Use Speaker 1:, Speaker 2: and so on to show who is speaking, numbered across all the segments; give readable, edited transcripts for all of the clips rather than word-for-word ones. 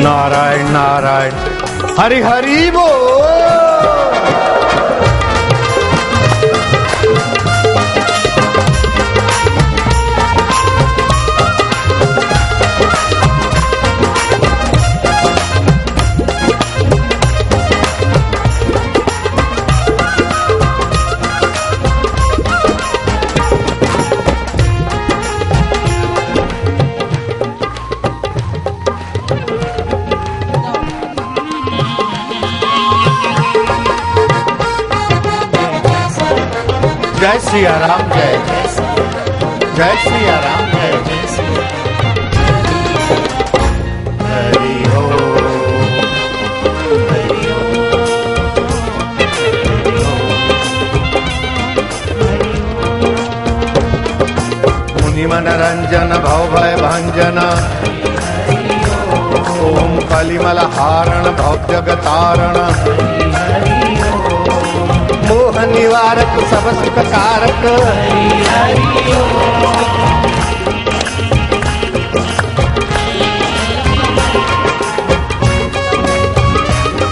Speaker 1: नारायण नारायण हरि हरि बोल। जय सिया राम जय जय सिया राम जय हरि ओम हरि ओम। मुनि मनरंजन भव भय भंजन ओम कलिमल हारण भव जगतारण मोह निवारक सब सुख कारक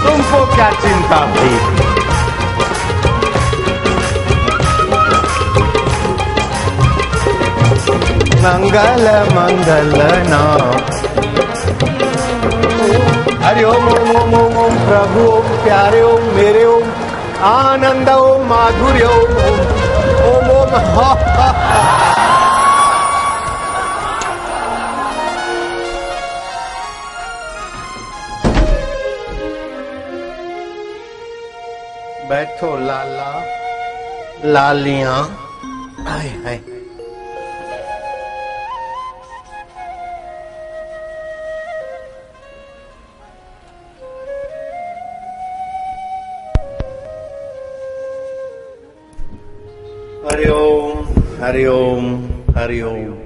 Speaker 1: तुमको क्या चिंता थी। मंगल मंगल नाम हरि ओम ओम ओम ओम ओम प्रभु ओम प्यारे ओम मेरे ओम आनंद ओम माधुर्य ओम ओम ओम हा हा हा। बैठो लाला लालियां हाय हाय। हरि ओम हरि ओम हरि ओम।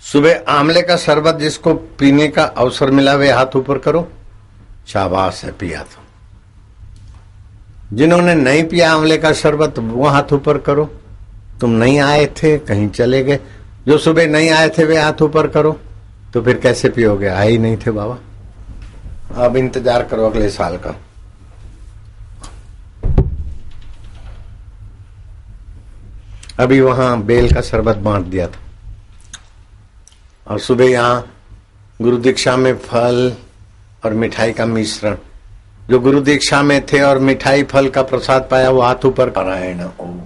Speaker 1: सुबह आंवले का शरबत जिसको पीने का अवसर मिला वे हाथ ऊपर करो। शाबाश है, पिया तो। जिन्होंने नहीं पिया आंवले का शरबत वो हाथ ऊपर करो। तुम नहीं आए थे, कहीं चले गए। जो सुबह नहीं आए थे वे हाथ ऊपर करो। तो फिर कैसे पियोगे? आए ही नहीं थे बाबा। अब इंतजार करो अगले साल का। अभी वहां बेल का शरबत बांट दिया था और सुबह यहाँ गुरु दीक्षा में फल और मिठाई का मिश्रण। जो गुरु दीक्षा में थे और मिठाई फल का प्रसाद पाया वो हाथ ऊपर। नारायण ओम।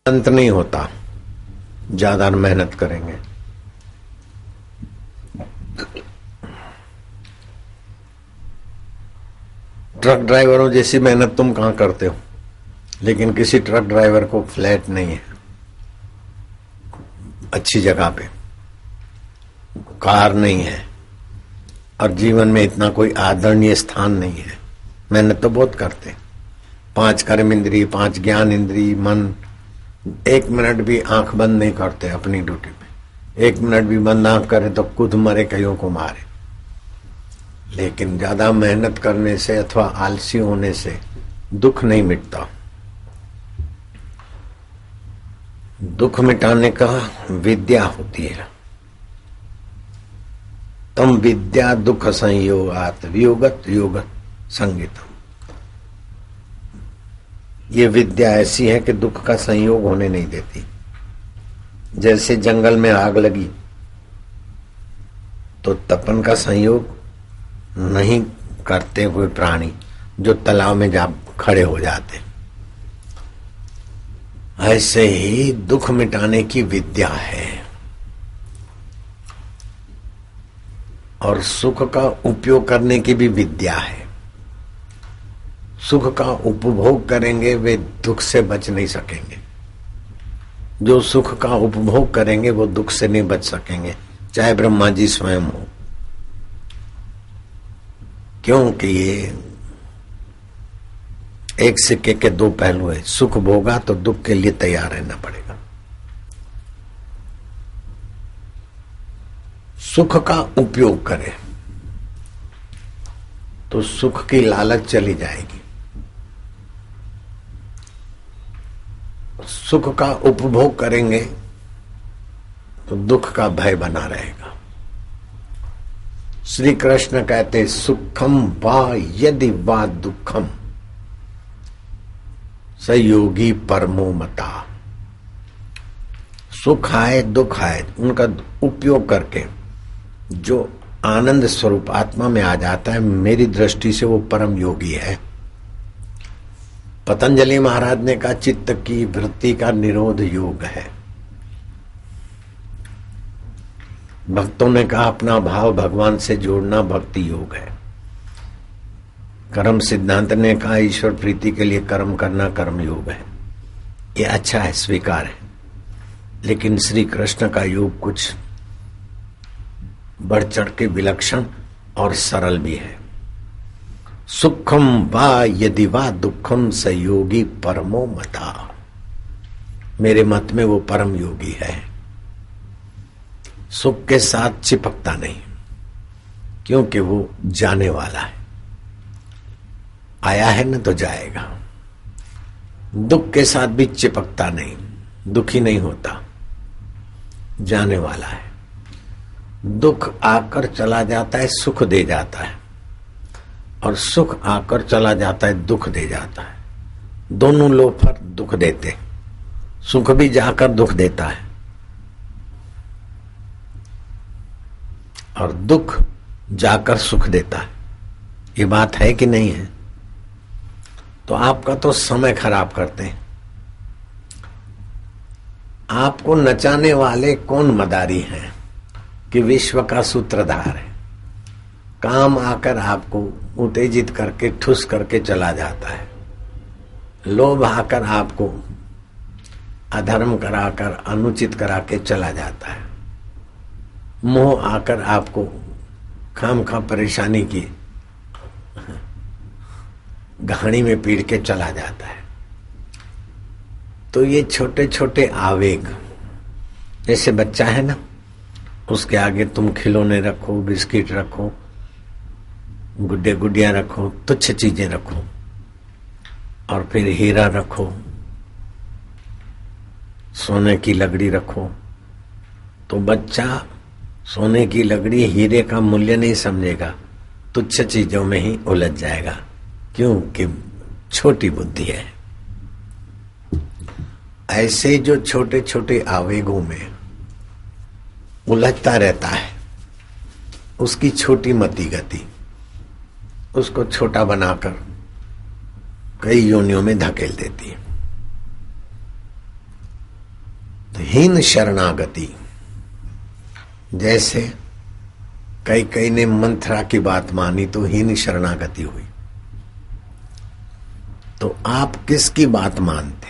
Speaker 1: अंत नहीं होता ज्यादा मेहनत करेंगे। ट्रक ड्राइवरों जैसी मेहनत तुम कहां करते हो, लेकिन किसी ट्रक ड्राइवर को फ्लैट नहीं है, अच्छी जगह पे कार नहीं है, और जीवन में इतना कोई आदरणीय स्थान नहीं है। मेहनत तो बहुत करते, 5 कर्म इंद्री, 5 ज्ञान इंद्री, मन 1 मिनट भी आंख बंद नहीं करते अपनी ड्यूटी पे। 1 मिनट भी बंद आंख करे तो खुद मरे, कईयों को मारे। लेकिन ज्यादा मेहनत करने से अथवा आलसी होने से दुख नहीं मिटता। दुख मिटाने का विद्या होती है। तम विद्या दुख संयोगात वियोगत योगत संगीतम। ये विद्या ऐसी है कि दुख का संयोग होने नहीं देती। जैसे जंगल में आग लगी तो तपन का संयोग नहीं करते हुए प्राणी जो तालाब में जा खड़े हो जाते, ऐसे ही दुख मिटाने की विद्या है। और सुख का उपयोग करने की भी विद्या है। सुख का उपभोग करेंगे वे दुख से बच नहीं सकेंगे। जो सुख का उपभोग करेंगे वो दुख से नहीं बच सकेंगे, चाहे ब्रह्मा जी स्वयं हो। क्योंकि ये एक सिक्के के 2 पहलू है। सुख भोगा तो दुख के लिए तैयार रहना पड़ेगा। सुख का उपयोग करें तो सुख की लालच चली जाएगी। सुख का उपभोग करेंगे तो दुख का भय बना रहेगा। श्री कृष्ण कहते सुखम वा यदि वा दुखम सयोगी परमो मता। सुख आए दुख आए, उनका उपयोग करके जो आनंद स्वरूप आत्मा में आ जाता है, मेरी दृष्टि से वो परम योगी है। पतंजलि महाराज ने कहा चित्त की वृत्ति का निरोध योग है। भक्तों ने कहा अपना भाव भगवान से जोड़ना भक्ति योग है। कर्म सिद्धांत ने कहा ईश्वर प्रीति के लिए कर्म करना कर्म योग है। ये अच्छा है, स्वीकार है। लेकिन श्री कृष्ण का योग कुछ बढ़ चढ़ के विलक्षण और सरल भी है। सुखम वा यदि वा दुखम सयोगी परमो मता। मेरे मत में वो परम योगी है। सुख के साथ चिपकता नहीं, क्योंकि वो जाने वाला है। आया है न तो जाएगा। दुख के साथ भी चिपकता नहीं, दुखी नहीं होता, जाने वाला है। दुख आकर चला जाता है, सुख दे जाता है, और सुख आकर चला जाता है, दुख दे जाता है। दोनों लोफर दुख देते, सुख भी जाकर दुख देता है, और दुख जाकर सुख देता है। ये बात है कि नहीं है? तो आपका तो समय खराब करते हैं। आपको नचाने वाले कौन मदारी हैं कि विश्व का सूत्रधार है। काम आकर आपको उत्तेजित करके ठुस करके चला जाता है। लोभ आकर आपको अधर्म कराकर अनुचित करा के चला जाता है। मोह आकर आपको खामखा परेशानी की घानी में पीड़ के चला जाता है। तो ये छोटे छोटे आवेग, जैसे बच्चा है ना, उसके आगे तुम खिलौने रखो, बिस्किट रखो, गुड्डे गुडिया रखो, तुच्छ चीजें रखो, और फिर हीरा रखो, सोने की लगड़ी रखो, तो बच्चा सोने की लगड़ी हीरे का मूल्य नहीं समझेगा, तुच्छ चीजों में ही उलझ जाएगा, क्योंकि छोटी बुद्धि है। ऐसे जो छोटे छोटे आवेगों में उलझता रहता है, उसकी छोटी मति गति उसको छोटा बनाकर कई योनियों में धकेल देती है। तो हीन शरणागति, जैसे कई ने मंथरा की बात मानी तो हीन शरणागति हुई। तो आप किसकी बात मानते,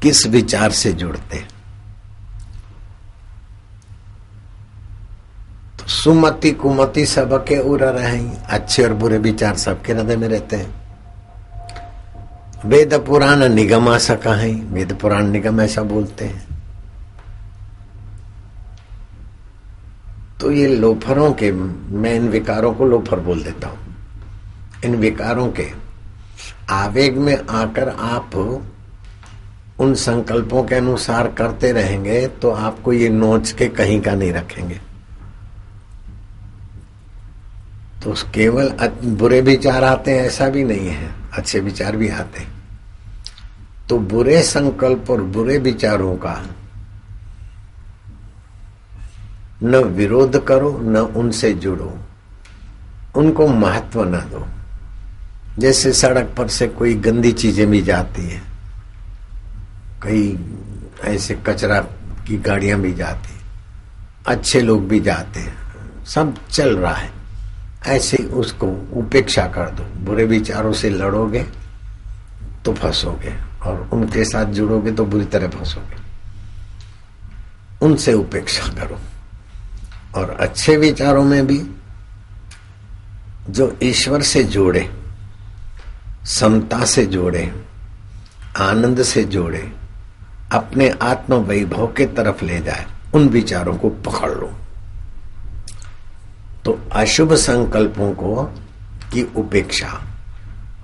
Speaker 1: किस विचार से जुड़ते? तो सुमति कुमति सबके उर रहे, अच्छे और बुरे विचार सबके हृदय में रहते हैं। वेद पुराण निगम ऐसा कहें, वेद पुराण निगम ऐसा बोलते हैं। तो ये लोफरों के, मैं इन विकारों को लोफर बोल देता हूं, इन विकारों के आवेग में आकर आप उन संकल्पों के अनुसार करते रहेंगे तो आपको ये नोच के कहीं का नहीं रखेंगे। तो केवल बुरे विचार आते हैं ऐसा भी नहीं है, अच्छे विचार भी आते हैं। तो बुरे संकल्प और बुरे विचारों का न विरोध करो, न उनसे जुड़ो, उनको महत्व न दो। जैसे सड़क पर से कोई गंदी चीजें भी जाती है, कई ऐसे कचरा की गाड़ियां भी जाती, अच्छे लोग भी जाते हैं, सब चल रहा है, ऐसे उसको उपेक्षा कर दो। बुरे विचारों से लड़ोगे तो फंसोगे और उनके साथ जुड़ोगे तो बुरी तरह फंसोगे। उनसे उपेक्षा करो। और अच्छे विचारों में भी जो ईश्वर से जोड़े, समता से जोड़े, आनंद से जोड़े, अपने आत्म वैभव के तरफ ले जाए, उन विचारों को पकड़ लो। तो अशुभ संकल्पों को की उपेक्षा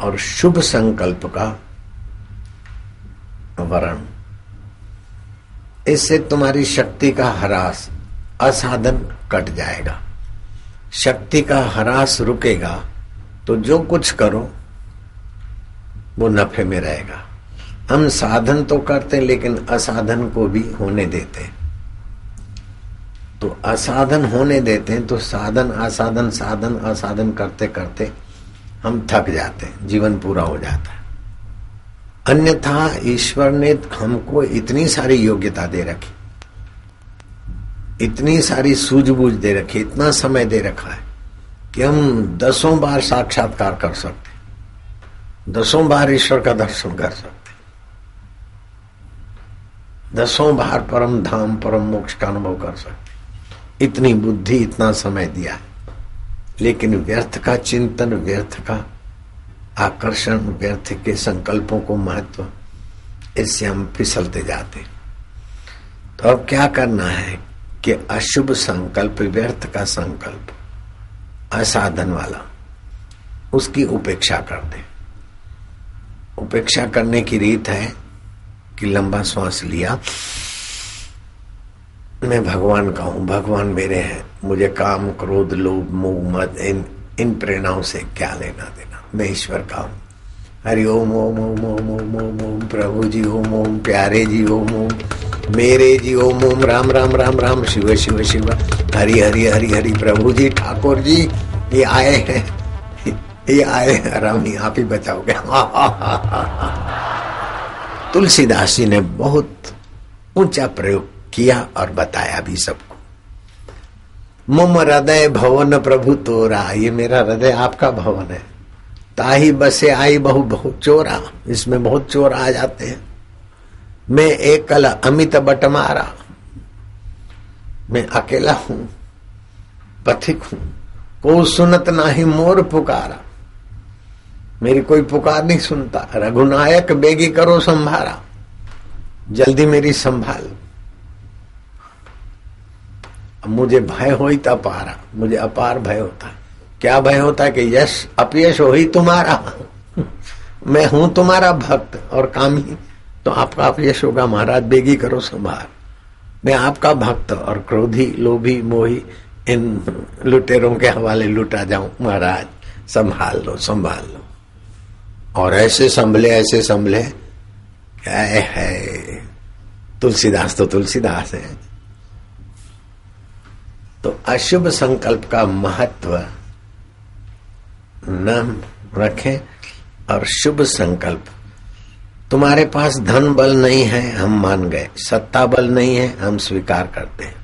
Speaker 1: और शुभ संकल्प का वरण, इससे तुम्हारी शक्ति का ह्रास, असाधन कट जाएगा। शक्ति का ह्रास रुकेगा तो जो कुछ करो वो नफे में रहेगा। हम साधन तो करते लेकिन असाधन को भी होने देते। तो असाधन होने देते हैं तो साधन असाधन, साधन असाधन करते करते हम थक जाते हैं, जीवन पूरा हो जाता है। अन्यथा ईश्वर ने हमको इतनी सारी योग्यता दे रखी, इतनी सारी सूझबूझ दे रखी, इतना समय दे रखा है कि हम 10 बार साक्षात्कार कर सकते, 10 बार ईश्वर का दर्शन कर सकते, 10 बार परम धाम परम मोक्ष का अनुभव कर सकते। इतनी बुद्धि, इतना समय दिया है। लेकिन व्यर्थ का चिंतन, व्यर्थ का आकर्षण, व्यर्थ के संकल्पों को महत्व, इससे हम फिसलते जाते। तो अब क्या करना है कि अशुभ संकल्प, व्यर्थ का संकल्प, असाधन वाला, उसकी उपेक्षा कर दे। उपेक्षा करने की रीत है कि लंबा श्वास लिया, मैं भगवान का हूं, भगवान मेरे हैं, मुझे काम क्रोध लोभ मोह मद इन प्रेरणाओं से क्या लेना देना, मैं ईश्वर का हूं। हरि ओम ओम ओम ओम ओम ओम ओम, प्रभु जी ओम ओम, प्यारे जी ओम ओम, मेरे जी ओम ओम, राम राम राम राम, शिव शिव शिव, हरि हरि हरि हरि। प्रभु जी, ठाकुर जी ये आए हैं, ये आए हैं, राम ही आप ही बचाओगे। तुलसीदास जी ने बहुत ऊंचा प्रयोग किया और बताया भी सबको। मम हृदय भवन प्रभु तोरा, ये मेरा हृदय आपका भवन है। ताही बसे आई बहु बहु चोरा, इसमें बहुत चोर आ जाते हैं। मैं एकल अमित बटमारा, मैं अकेला हूं, पथिक हूं, को सुनत नाही मोर पुकारा, मेरी कोई पुकार नहीं सुनता। रघुनायक बेगी करो संभारा, जल्दी मेरी संभाल। मुझे भय हो ही अपारा, मुझे अपार भय होता है। क्या भय होता है कि यश अपयश हो ही तुम्हारा। मैं हूं तुम्हारा भक्त और कामी, तो आपका अपयश होगा। महाराज बेगी करो संभार, मैं आपका भक्त और क्रोधी लोभी मोही इन लुटेरों के हवाले लुटा जाऊं। महाराज संभाल लो, संभाल लो। और ऐसे संभले क्या है। तुलसीदास तो तुलसीदास है। तो अशुभ संकल्प का महत्व न रखें और शुभ संकल्प, तुम्हारे पास धन बल नहीं है, हम मान गए। सत्ता बल नहीं है, हम स्वीकार करते हैं।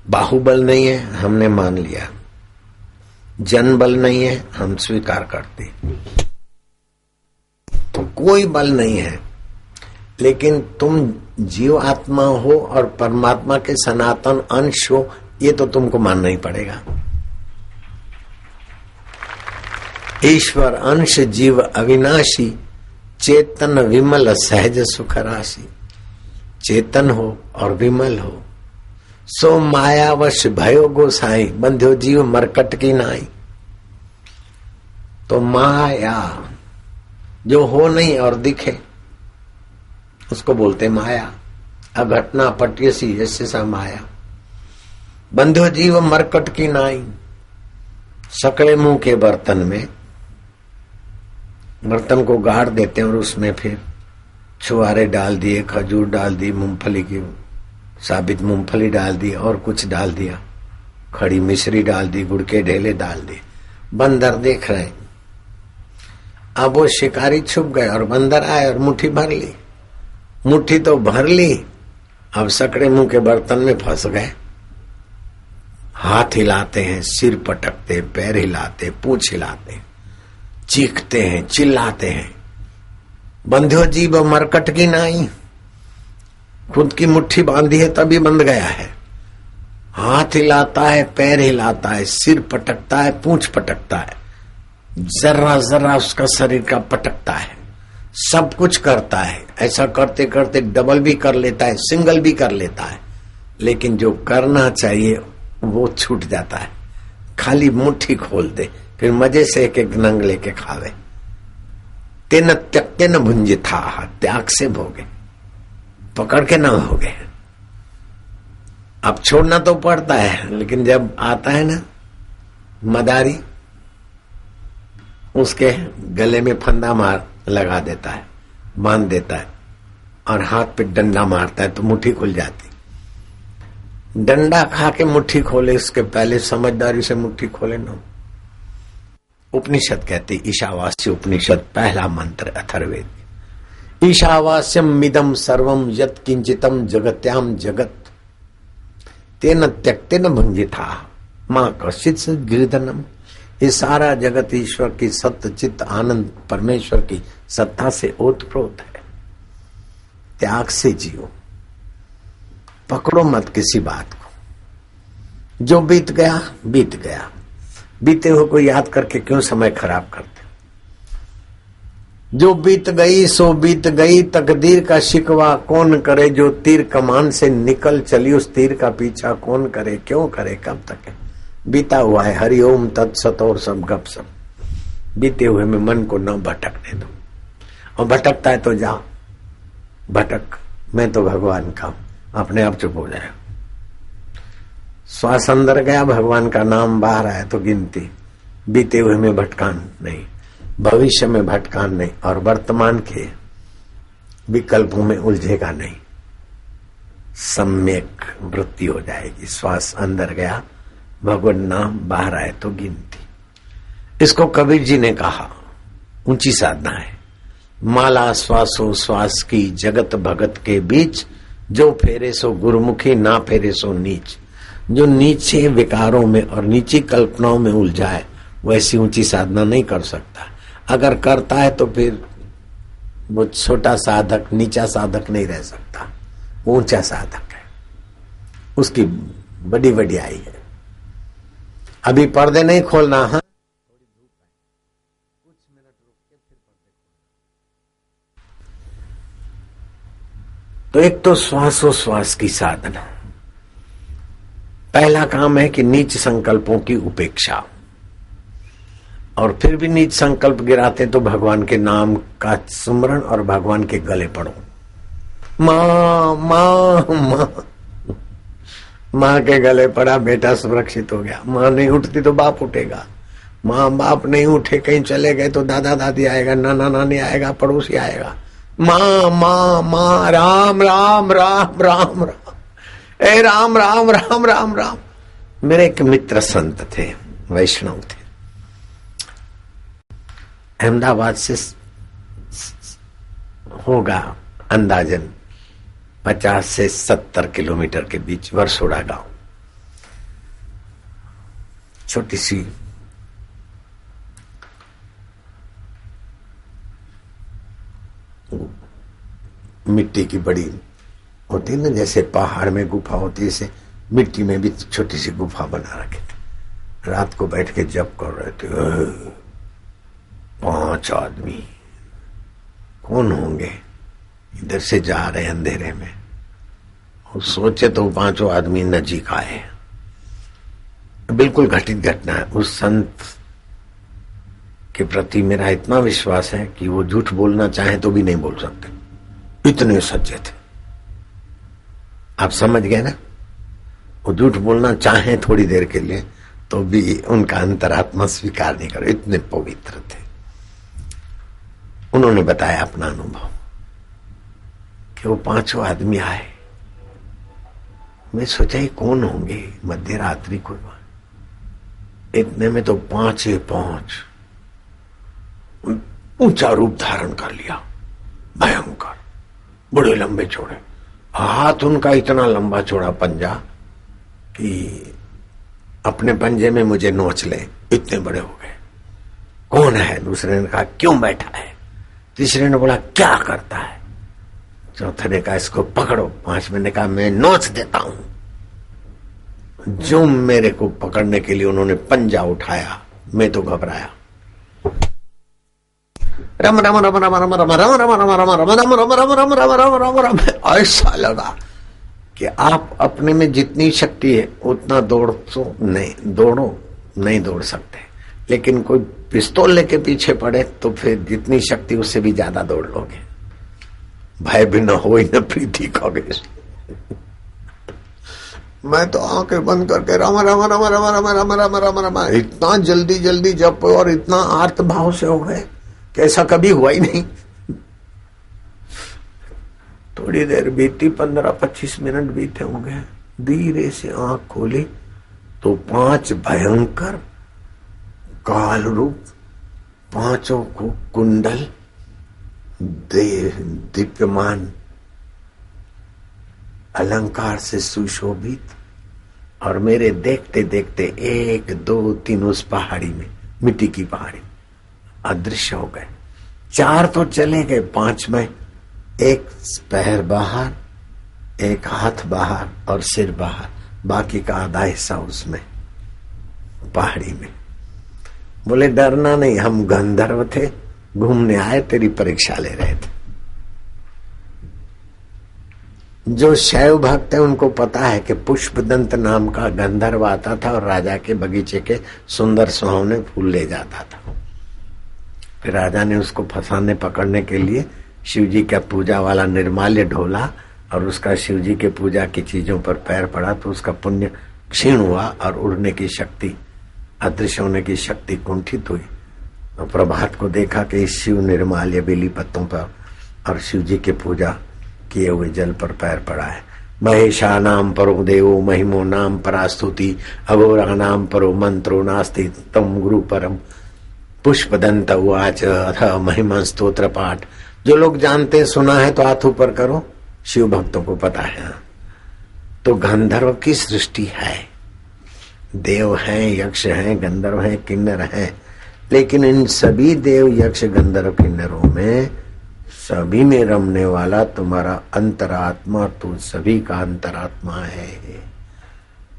Speaker 1: बाहुबल नहीं है, हमने मान लिया। जन बल नहीं है, हम स्वीकार करते। तो कोई बल नहीं है, लेकिन तुम जीव आत्मा हो और परमात्मा के सनातन अंश हो, ये तो तुमको मानना ही पड़ेगा। ईश्वर अंश जीव अविनाशी, चेतन विमल सहज सुख राशि। चेतन हो और विमल हो, सो मायावश भयो गोसाई, बंध्यो जीव मरकट की नाई। तो माया जो हो नहीं और दिखे उसको बोलते माया। अघटना पट्यसी जैसे सा माया। बंध्यो जीव मरकट की नाई। सकले मुंह के बर्तन में, बर्तन को गाड़ देते हैं और उसमें फिर छुआरे डाल दिए, खजूर डाल दी, मूंगफली की साबित मूंगफली डाल दी और कुछ डाल दिया, खड़ी मिश्री डाल दी, गुड़ के ढेले डाल दिए। बंदर देख रहे हैं। अब वो शिकारी छुप गए और बंदर आए और मुट्ठी भर ली। मुट्ठी तो भर ली, अब सकड़े मुंह के बर्तन में फंस गए। हाथ हिलाते हैं, सिर पटकते, पैर हिलाते, पूंछ हिलाते, चीखते हैं, चिल्लाते हैं। बंध्यो जीव मरकट की नाई। खुद की मुट्ठी बांधी है तभी बंध गया है। हाथ हिलाता है, पैर हिलाता है, सिर पटकता है, पूंछ पटकता है, जरा जरा उसका शरीर का पटकता है, सब कुछ करता है। ऐसा करते करते डबल भी कर लेता है, सिंगल भी कर लेता है, लेकिन जो करना चाहिए वो छूट जाता है। खाली मुट्ठी खोल दे, फिर मजे से एक एक नंग लेके खावे। तेन त्यक्ते न भुंजे था, त्याग से भोगे, पकड़ के ना भोगे। अब छोड़ना तो पड़ता है, लेकिन जब आता है ना मदारी, उसके गले में फंदा मार लगा देता है, बांध देता है और हाथ पे डंडा मारता है तो मुट्ठी खुल जाती। डंडा खा के मुट्ठी खोले, इसके पहले समझदारी से मुट्ठी खोले ना। उपनिषद कहती, ईशावास्य उपनिषद पहला मंत्र अथर्ववेद। ईशावास्यम मिदम सर्वम यत् किंचितम जगत्याम जगत तेन त्यक्तेन भुंजिता मां कश्चित् गिरिधनम। ये सारा जगत ईश्वर की सत्य चित्त आनंद परमेश्वर की सत्ता से ओतप्रोत है। त्याग से जियो, पकड़ो मत किसी बात को। जो बीत गया बीत गया, बीते हुए को याद करके क्यों समय खराब करते। जो बीत गई सो बीत गई, तकदीर का शिकवा कौन करे। जो तीर कमान से निकल चली, उस तीर का पीछा कौन करे, क्यों करे, कब तक है। बीता हुआ है, हरिओम तत्सत और सब गप सब। बीते हुए में मन को न भटकने दो, और भटकता है तो जाओ भटक, मैं तो भगवान का हूं, अपने आप चुप हो जाए। श्वास अंदर गया, भगवान का नाम बाहर आया तो गिनती। बीते हुए में भटकान नहीं, भविष्य में भटकान नहीं, और वर्तमान के विकल्पों में उलझेगा नहीं। सम्यक वृत्ति हो जाएगी। श्वास अंदर गया, भगवान नाम बाहर आए तो गिनती। इसको कबीर जी ने कहा, ऊंची साधना है। माला श्वासो श्वास की जगत भगत के बीच, जो फेरे सो गुरुमुखी, ना फेरे सो नीच। जो नीचे विकारों में और नीची कल्पनाओं में उलझाए, वैसी ऊंची साधना नहीं कर सकता। अगर करता है तो फिर वो छोटा साधक, नीचा साधक नहीं रह सकता, वो ऊंचा साधक है, उसकी बड़ी वडियाई है। अभी पर्दे नहीं खोलना, हाँ थोड़ी धूप है, कुछ मिनट रुक के फिर पर्दे खोलना। तो एक तो श्वासोश्वास की साधना। पहला काम है कि नीच संकल्पों की उपेक्षा, और फिर भी नीच संकल्प गिराते तो भगवान के नाम का सुमरण और भगवान के गले पड़ो। माँ माँ माँ, माँ के गले पड़ा, बेटा सुरक्षित हो गया। माँ नहीं उठती तो बाप उठेगा, माँ बाप नहीं उठे कहीं चले गए तो दादा दादी आएगा, नाना नानी आएगा, पड़ोसी आएगा। माँ माँ माँ, राम राम राम राम राम, ए राम राम राम राम राम। मेरे एक मित्र संत थे, वैष्णव थे, अहमदाबाद से होगा अंदाजन 50 से 70 किलोमीटर के बीच वरसोड़ा गांव। छोटी सी मिट्टी की बड़ी होती ना, जैसे पहाड़ में गुफा होती है, जैसे मिट्टी में भी छोटी सी गुफा बना रखी थी। रात को बैठ के जप कर रहे थे। 5 आदमी कौन होंगे, इधर से जा रहे अंधेरे में। और सोचे तो 5 आदमी नजीक आए। बिल्कुल घटित घटना है। उस संत के प्रति मेरा इतना विश्वास है कि वो झूठ बोलना चाहे तो भी नहीं बोल सकते, इतने सच्चे थे। आप समझ गए ना? वो झूठ बोलना चाहे थोड़ी देर के लिए तो भी उनका अंतरात्मा स्वीकार नहीं करे, इतने पवित्र थे। उन्होंने बताया अपना अनुभव कि वो 5 आदमी आए। मैं सोचा ही कौन होंगे, मध्य रात्रि को। इतने में तो 5 ऊंचा रूप धारण कर लिया, भयंकर, बड़े लंबे चौड़े हाथ। उनका इतना लंबा चौड़ा पंजा कि अपने पंजे में मुझे नोच ले, इतने बड़े हो गए। कौन है? दूसरे ने कहा क्यों बैठा है? तीसरे ने बोला क्या करता है? चौथे ने कहा इसको पकड़ो। 5वें ने कहा मैं नोच देता हूं। जो मेरे को पकड़ने के लिए उन्होंने पंजा उठाया, मैं तो घबराया। रम रम रम रम रम रम रम रम रम रम रम रम रम रम रम रम रम रम रम। ऐसा लगा कि आप अपने में जितनी शक्ति है उतना दौड़ो नहीं दौड़ सकते, लेकिन कोई पिस्तौल लेके पीछे पड़े तो फिर जितनी शक्ति उससे भी ज्यादा दौड़ लोगे। भय भी न हो न प्रीति कहोगे। मैं तो आंखें बंद करके राम राम राम राम राम राम राम राम राम इतना जल्दी जल्दी जप और इतना आर्त भाव से हो गए कि ऐसा कभी हुआ ही नहीं। थोड़ी देर बीती, 15-25 मिनट बीते होंगे। धीरे से आंख खोली तो 5 भयंकर काल रूप, 5 को कुंडल दीप्यमान अलंकार से सुशोभित, और मेरे देखते देखते 1 2 3 उस पहाड़ी में, मिट्टी की पहाड़ी अदृश्य हो गए। 4 तो चले गए, 5 में 1 पैर बाहर, 1 हाथ बाहर और सिर बाहर, बाकी का आधा हिस्सा उसमें पहाड़ी में। बोले डरना नहीं, हम गंधर्व थे, घूमने आए, तेरी परीक्षा ले रहे थे। जो शैव भक्त है उनको पता है कि पुष्पदंत नाम का गंधर्व आता था और राजा के बगीचे के सुंदर सुहावने फूल ले जाता था। फिर राजा ने उसको फंसाने पकड़ने के लिए शिव जी का पूजा वाला निर्माल्य ढोला और उसका शिव जी के पूजा की चीजों पर पैर पड़ा तो उसका पुण्य क्षीण हुआ और उड़ने की शक्ति, अदृश्य होने की शक्ति कुंठित हुई। और प्रभात को देखा कि इस शिव निर्माल्य बेली पत्तों पर और शिव जी के पूजा किए हुए जल पर पैर पड़ा है। महेशा नाम परो देवो महिमो नाम परास्तुति अघोरा नाम परो मंत्रो नास्ति तम गुरु परम। पुष्पदंत उवाच अथ महिमा स्तोत्र पाठ। जो लोग जानते सुना है तो हाथ ऊपर करो, शिव भक्तों को पता है। तो गंधर्व की सृष्टि है, देव हैं, यक्ष हैं, गंधर्व हैं, किन्नर हैं, लेकिन इन सभी देव यक्ष गंधर्व किन्नरों में सभी में रमने वाला तुम्हारा अंतरात्मा, तो सभी का अंतरात्मा है।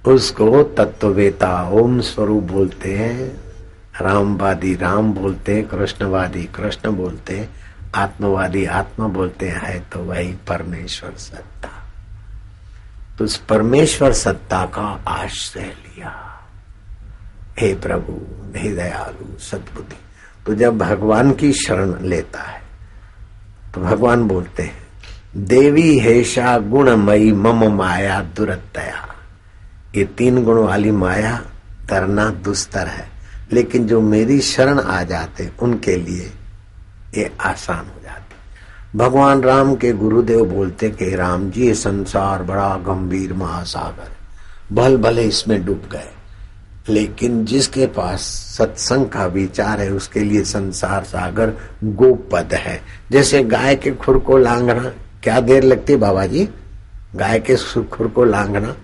Speaker 1: उसको तत्ववेता ओम स्वरूप बोलते हैं, रामवादी राम बोलते हैं, कृष्णवादी कृष्ण बोलते हैं, आत्मवादी आत्मा बोलते हैं। तो वही परमेश्वर सत्ता। तो उस परमेश्वर सत्ता का आश्रय लिया। हे प्रभु, हे दयालु, सद्बुद्धि। तो जब भगवान की शरण लेता है तो भगवान बोलते हैं देवी हेषा गुणमयी मम माया दुरतया। ये 3 गुण वाली माया तरना दुस्तर है, लेकिन जो मेरी शरण आ जाते उनके लिए ये आसान हो जाती। भगवान राम के गुरुदेव बोलते कि राम जी ये संसार बड़ा गंभीर महासागर, भल भले इसमें डूब गए, लेकिन जिसके पास सत्संग का विचार है उसके लिए संसार सागर गोपद है। जैसे गाय के खुर को लांघना क्या देर लगती बाबा जी, गाय के खुर को लांघना,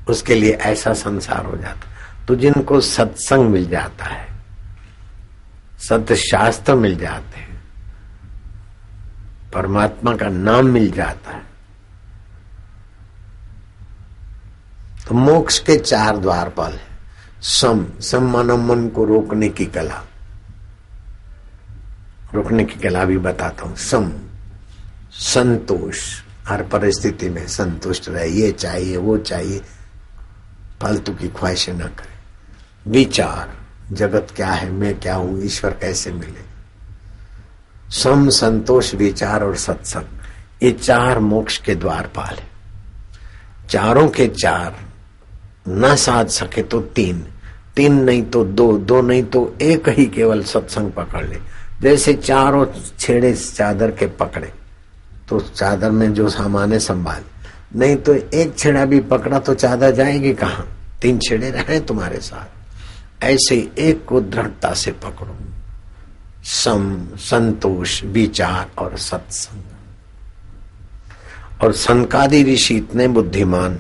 Speaker 1: उसके लिए ऐसा संसार हो जाता। तो जिनको सत्संग मिल जाता है, सत्शास्त्र मिल जाते हैं, परमात्मा का नाम मिल जाता है, तो मोक्ष के 4 द्वारपाल है। सम मानव मन को रोकने की कला, रोकने की कला भी बताता हूं। सम संतोष, हर परिस्थिति में संतुष्ट रहे, ये चाहिए वो चाहिए, फालतू की ख्वाहिशें न करे। विचार, जगत क्या है, मैं क्या हूं, ईश्वर कैसे मिले। सम, संतोष, विचार और सत्संग, ये 4 मोक्ष के द्वारपाल है। चारों के 4 न साध सके तो 3, 3 नहीं तो 2, 2 नहीं तो 1 ही केवल सत्संग पकड़ ले। जैसे चारों छेड़े चादर के पकड़े तो चादर में जो सामान है संभाल, नहीं तो 1 छेड़ा भी पकड़ा तो चादर जाएगी कहां, 3 छेड़े रहे तुम्हारे साथ। ऐसे एक को दृढ़ता से पकड़ो, सम, संतोष, विचार और सत्संग। और सनकादि ऋषि इतने बुद्धिमान,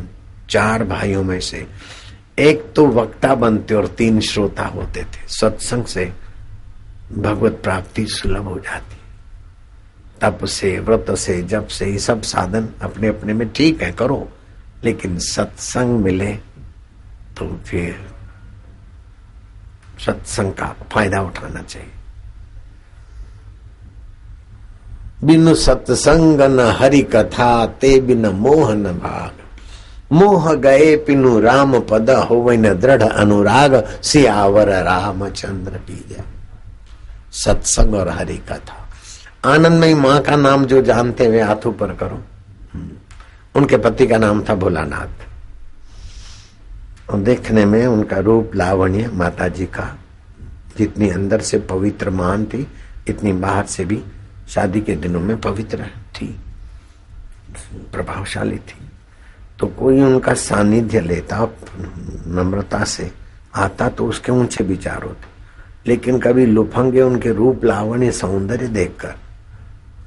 Speaker 1: 4 भाइयों में से एक तो वक्ता बनते और 3 श्रोता होते थे। सत्संग से भगवत प्राप्ति सुलभ हो जाती। तप से, व्रत से, जप से, ये सब साधन अपने अपने में ठीक है, करो, लेकिन सत्संग मिले तो फिर सत्संग का फायदा उठाना चाहिए। बिनु सत्संग न हरि कथा, ते बिन मोह न भाग। मोह गए पिनु राम पद, होवे न दृढ़ अनुराग। सियावर रामचंद्र की जय। सत्संग और हरि कथा। आनंदमयी माँ का नाम जो जानते हुए हाथ ऊपर करो। उनके पति का नाम था भोलानाथ। और देखने में उनका रूप लावण्य माता जी का, जितनी अंदर से पवित्र महान थी, इतनी बाहर से भी शादी के दिनों में पवित्र थी, प्रभावशाली थी। तो कोई उनका सानिध्य लेता, नम्रता से आता, तो उसके ऊंचे विचार होते। लेकिन कभी लुफंगे उनके रूप लावण्य सौंदर्य देखकर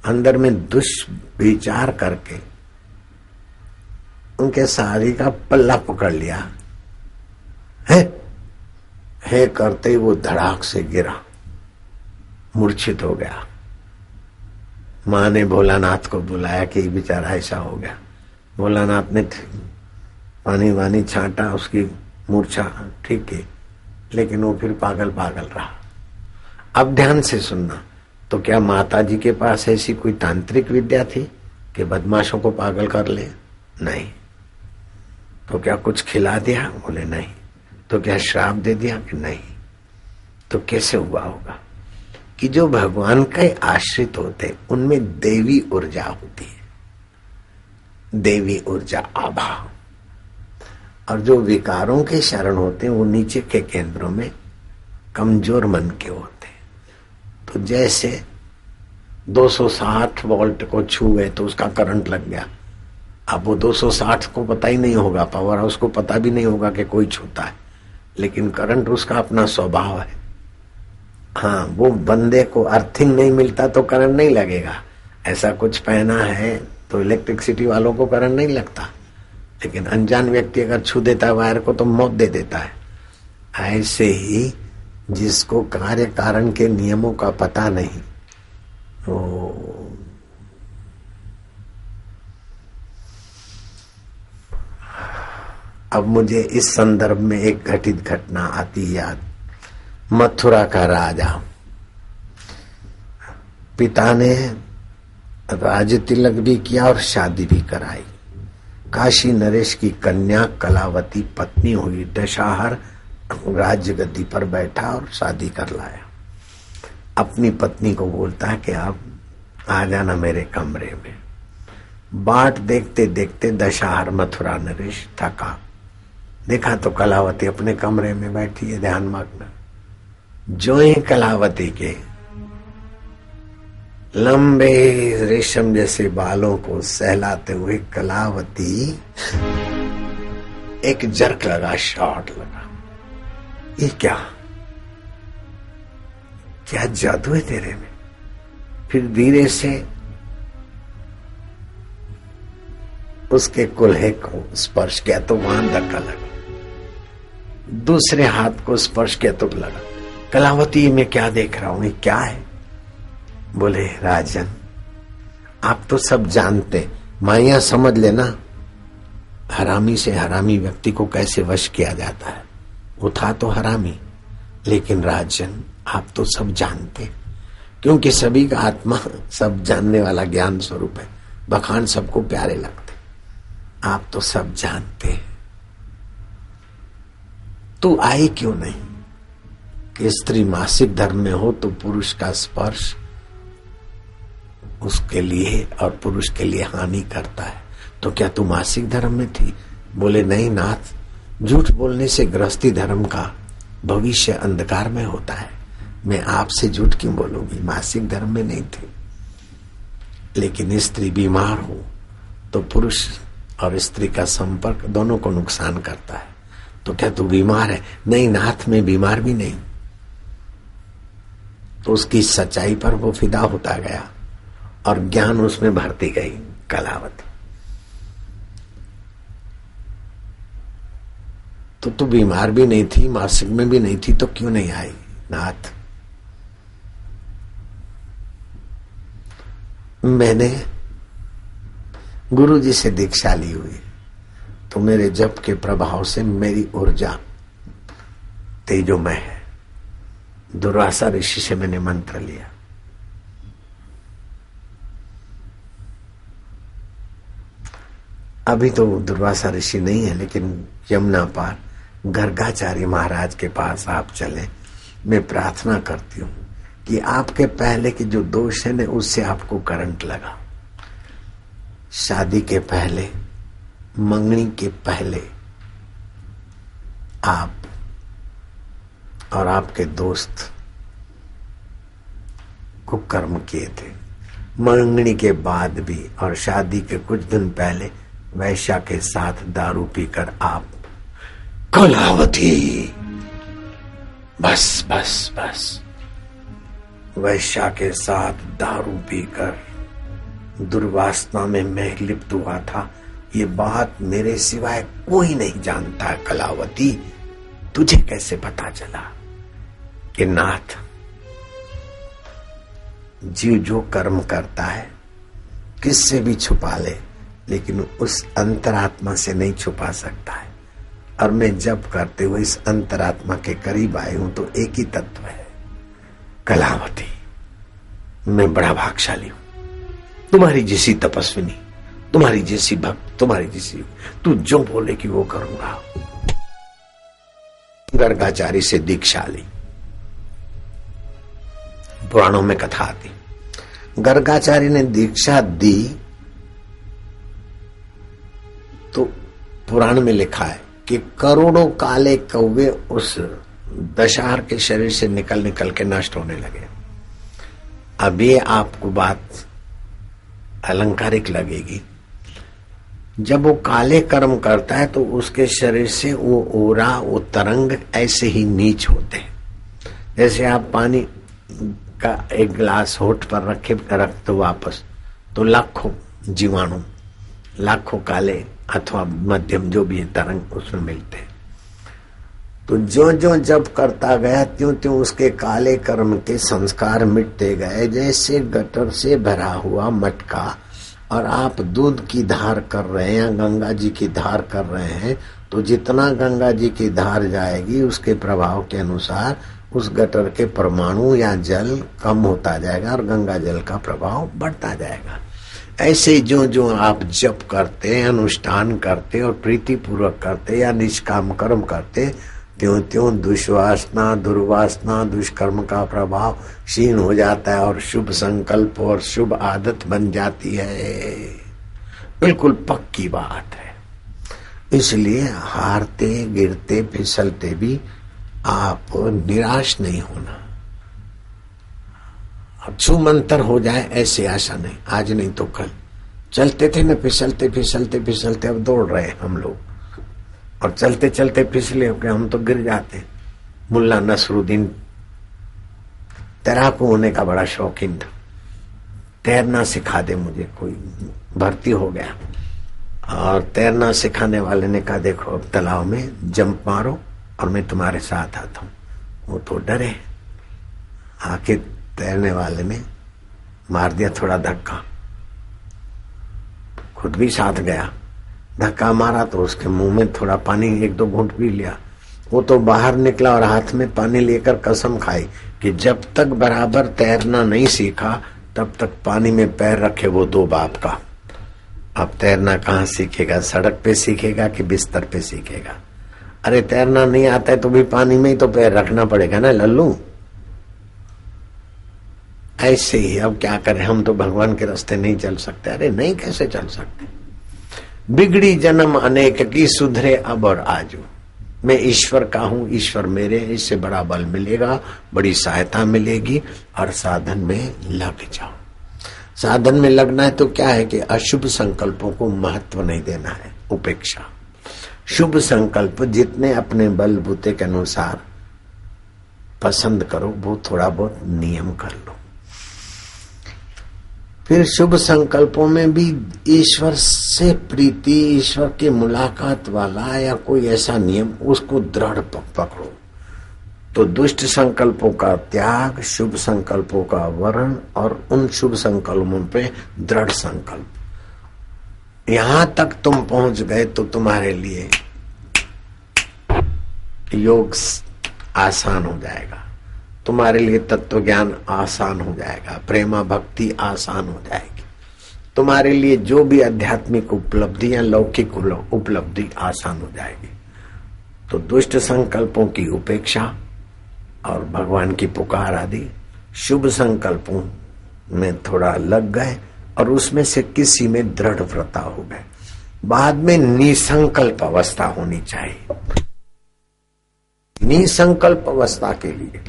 Speaker 1: अंदर में दुष्विचार करके उनके सारी का पल्ला पकड़ लिया है करते ही वो धड़ाक से गिरा, मूर्छित हो गया। माँ ने भोलानाथ को बुलाया कि बेचारा ऐसा हो गया। भोलानाथ ने पानी वानी छांटा, उसकी मूर्छा ठीक की, लेकिन वो फिर पागल पागल रहा। अब ध्यान से सुनना, तो क्या माता जी के पास ऐसी कोई तांत्रिक विद्या थी कि बदमाशों को पागल कर ले? नहीं। तो क्या कुछ खिला दिया? बोले नहीं। तो क्या श्राप दे दिया? कि नहीं। तो कैसे हुआ होगा कि जो भगवान के आश्रित होते उनमें देवी ऊर्जा होती है, देवी ऊर्जा, आभा। और जो विकारों के शरण होते हैं वो नीचे के केंद्रों में कमजोर मन के होते हैं। तो जैसे 260 वोल्ट को छू गए तो उसका करंट लग गया। अब वो 260 को पता ही नहीं होगा, पावर हाउस को पता भी नहीं होगा कि कोई छूता है, लेकिन करंट उसका अपना स्वभाव है। हाँ, वो बंदे को अर्थिंग नहीं मिलता तो करंट नहीं लगेगा। ऐसा कुछ पहना है तो इलेक्ट्रिसिटी वालों को करंट नहीं लगता, लेकिन अनजान व्यक्ति अगर छू देता है वायर को तो मौत दे देता है। ऐसे ही जिसको कार्य कारण के नियमों का पता नहीं, तो अब मुझे इस संदर्भ में एक घटित घटना आती याद। मथुरा का राजा, पिता ने राज तिलक भी किया और शादी भी कराई। काशी नरेश की कन्या कलावती पत्नी हुई। दशाहर राज्य गद्दी पर बैठा और शादी कर लाया। अपनी पत्नी को बोलता है कि आप आ जाना मेरे कमरे में। बाट देखते देखते दशाहर मथुरा नरेश थका, देखा तो कलावती अपने कमरे में बैठी है ध्यान मग्न। जो ही कलावती के लंबे रेशम जैसे बालों को सहलाते हुए कलावती एक जर्क लगा, शॉट लगा, ये क्या क्या जादू है तेरे में। फिर धीरे से उसके कुल्हे को स्पर्श किया तो वहां धक्का लगा, दूसरे हाथ को स्पर्श किया तो लगा। कलावती मैं क्या देख रहा हूं, ये क्या है? बोले राजन आप तो सब जानते, माया समझ लेना हरामी से हरामी व्यक्ति को कैसे वश किया जाता है। वो था तो हरामी, लेकिन राजन आप तो सब जानते, क्योंकि सभी का आत्मा सब जानने वाला ज्ञान स्वरूप है, बखान सबको प्यारे लगते। आप तो सब जानते हैं, तू आई क्यों नहीं कि स्त्री मासिक धर्म में हो तो पुरुष का स्पर्श उसके लिए और पुरुष के लिए हानि करता है, तो क्या तू मासिक धर्म में थी? बोले नहीं नाथ, झूठ बोलने से गृहस्थी धर्म का भविष्य अंधकार में होता है, मैं आपसे झूठ क्यों बोलूंगी, मासिक धर्म में नहीं थी। लेकिन स्त्री बीमार हो तो पुरुष और स्त्री का संपर्क दोनों को नुकसान करता है, तो क्या तू बीमार है? नहीं नाथ मैं बीमार भी नहीं। तो उसकी सच्चाई पर वो फिदा होता गया और ज्ञान उसमें भरती गई कलावती। तो तू बीमार भी नहीं थी, मासिक में भी नहीं थी, तो क्यों नहीं आई? नाथ मैंने गुरु जी से दीक्षा ली हुई, तो मेरे जप के प्रभाव से मेरी ऊर्जा तेजोमय है। दुर्वासा ऋषि से मैंने मंत्र लिया, अभी तो दुर्वासा ऋषि नहीं है, लेकिन यमुना पार गर्गाचार्य महाराज के पास आप चले। मैं प्रार्थना करती हूं कि आपके पहले के जो दोष है ना, उससे आपको करंट लगा। शादी के पहले, मंगनी के पहले आप और आपके दोस्त कुकर्म किए थे। मंगनी के बाद भी और शादी के कुछ दिन पहले वैश्या के साथ दारू पीकर आप कलावती, बस बस बस, वैश्या के साथ दारू पीकर दुर्वासना में मैं लिप्त हुआ था, ये बात मेरे सिवाय कोई नहीं जानता। कलावती तुझे कैसे पता चला कि नाथ जीव जो कर्म करता है किससे भी छुपा ले, लेकिन उस अंतरात्मा से नहीं छुपा सकता है। और मैं जब करते हुए इस अंतरात्मा के करीब आए हूं तो एक ही तत्व है। कलावती मैं बड़ा भाग्यशाली हूं, तुम्हारी जैसी तपस्विनी, तुम्हारी जैसी भक्त, तुम्हारी जैसी, तू जो बोले कि वो करूंगा। गर्गाचार्य से दीक्षा ली। पुराणों में कथा आती, गर्गाचार्य ने दीक्षा दी तो पुराण में लिखा है कि करोड़ों काले कौवे उस दशहर के शरीर से निकल निकल के नष्ट होने लगे। अब ये आपको बात अलंकारिक लगेगी, जब वो काले कर्म करता है तो उसके शरीर से वो ओरा, वो तरंग ऐसे ही नीच होते हैं। जैसे आप पानी का एक गिलास होठ पर रख दो वापस, तो लाखों जीवाणु, लाखों काले अथवा मध्यम जो भी तरंग उसमें मिलते हैं। तो जो जो जब करता गया त्यों त्यों उसके काले कर्म के संस्कार मिटते गए। जैसे गटर से भरा हुआ मटका और आप दूध की धार कर रहे हैं या गंगा जी की धार कर रहे हैं, तो जितना गंगा जी की धार जाएगी उसके प्रभाव के अनुसार उस गटर के परमाणु या जल कम होता जाएगा और गंगा जल का प्रभाव बढ़ता जाएगा। ऐसे जो जो आप जप करते, अनुष्ठान करते और प्रीति पूर्वक करते या निष्काम कर्म करते, त्यों त्यों दुष्वासना, दुर्वासना, दुष्कर्म का प्रभाव क्षीण हो जाता है और शुभ संकल्प और शुभ आदत बन जाती है। बिल्कुल पक्की बात है। इसलिए हारते, गिरते, फिसलते भी आप निराश नहीं होना। अब छूमंतर हो जाए ऐसी आशा नहीं, आज नहीं तो कल। चलते थे ना फिसलते फिसलते फिसलते, अब दौड़ रहे हम लोग और चलते चलते फिसले हो गए हम तो गिर जाते। मुल्ला नसरुद्दीन तैराकू होने का बड़ा शौकीन था। तैरना सिखा दे मुझे, कोई भर्ती हो गया और तैरना सिखाने वाले ने कहा देखो अब तालाब में जंप मारो और मैं तुम्हारे साथ आता हूँ। वो तो डरे, आके तैरने वाले ने मार दिया थोड़ा धक्का, खुद भी साथ गया। धक्का मारा तो उसके मुंह में थोड़ा पानी एक दो घूंट पी लिया। वो तो बाहर निकला और हाथ में पानी लेकर कसम खाई कि जब तक बराबर तैरना नहीं सीखा तब तक पानी में पैर रखे वो दो बाप का। अब तैरना कहाँ सीखेगा, सड़क पे सीखेगा कि बिस्तर पे सीखेगा? अरे तैरना नहीं आता है तो भी पानी में ही तो पैर रखना पड़ेगा ना लल्लू। ऐसे ही अब क्या करें, हम तो भगवान के रास्ते नहीं चल सकते। अरे नहीं, कैसे चल सकते? बिगड़ी जन्म अनेक की, सुधरे अब और आजू। मैं ईश्वर का हूं, ईश्वर मेरे, इससे बड़ा बल मिलेगा, बड़ी सहायता मिलेगी और साधन में लग जाओ। साधन में लगना है तो क्या है कि अशुभ संकल्पों को महत्व नहीं देना है, उपेक्षा। शुभ संकल्प जितने अपने बलबूते के अनुसार पसंद करो वो थोड़ा बहुत नियम कर लो। फिर शुभ संकल्पों में भी ईश्वर से प्रीति, ईश्वर की मुलाकात वाला या कोई ऐसा नियम, उसको दृढ़ पकड़ो। तो दुष्ट संकल्पों का त्याग, शुभ संकल्पों का वर्ण और उन शुभ संकल्पों पे दृढ़ संकल्प। यहां तक तुम पहुंच गए तो तुम्हारे लिए योग आसान हो जाएगा, तुम्हारे लिए तत्व ज्ञान आसान हो जाएगा, प्रेमा भक्ति आसान हो जाएगी, तुम्हारे लिए जो भी आध्यात्मिक उपलब्धि या लौकिक उपलब्धि आसान हो जाएगी। तो दुष्ट संकल्पों की उपेक्षा और भगवान की पुकार आदि, शुभ संकल्पों में थोड़ा लग गए और उसमें से किसी में दृढ़ व्रता हो गए। बाद में निसंकल्प अवस्था होनी चाहिए। निसंकल्प अवस्था के लिए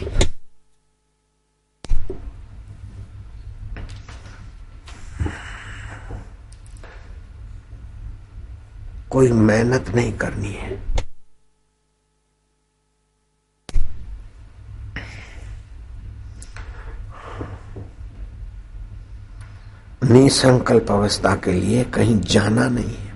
Speaker 1: कोई मेहनत नहीं करनी है। निसंकल्प अवस्था के लिए कहीं जाना नहीं है।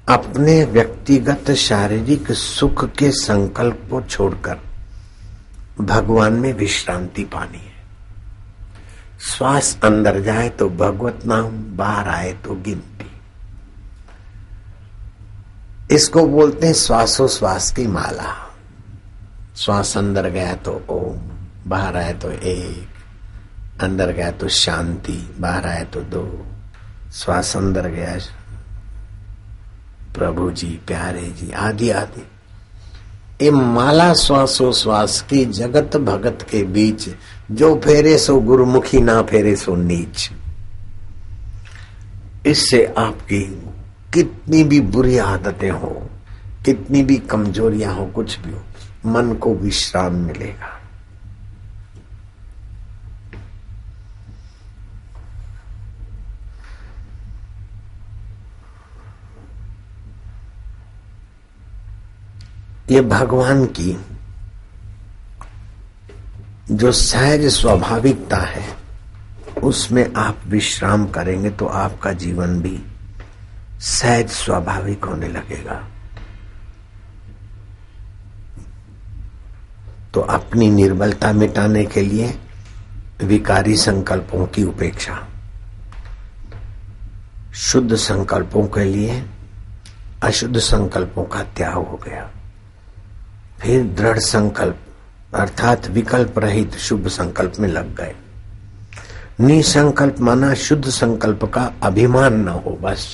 Speaker 1: अपने व्यक्तिगत शारीरिक सुख के संकल्प को छोड़कर भगवान में विश्रांति पानी है। श्वास अंदर जाए तो भगवत नाम, बाहर आए तो गिनती। इसको बोलते हैं श्वासोश्वास की माला। श्वास अंदर गया तो ओम, बाहर आए तो एक, अंदर गया तो शांति, बाहर आए तो दो। श्वास अंदर गया प्रभु जी, प्यारे जी, आदि आदि। ये माला श्वासोश्वास की जगत भगत के बीच, जो फेरे सो गुरुमुखी, ना फेरे सो नीच। इससे आपकी कितनी भी बुरी आदतें हो, कितनी भी कमजोरियां हो, कुछ भी हो, मन को विश्राम मिलेगा। ये भगवान की जो सहज स्वाभाविकता है, उसमें आप विश्राम करेंगे तो आपका जीवन भी सहज स्वाभाविक होने लगेगा। तो अपनी निर्बलता मिटाने के लिए विकारी संकल्पों की उपेक्षा, शुद्ध संकल्पों के लिए अशुद्ध संकल्पों का त्याग हो गया। फिर दृढ़ संकल्प अर्थात विकल्प रहित शुभ संकल्प में लग गए। निसंकल्प माना शुद्ध संकल्प का अभिमान न हो। बस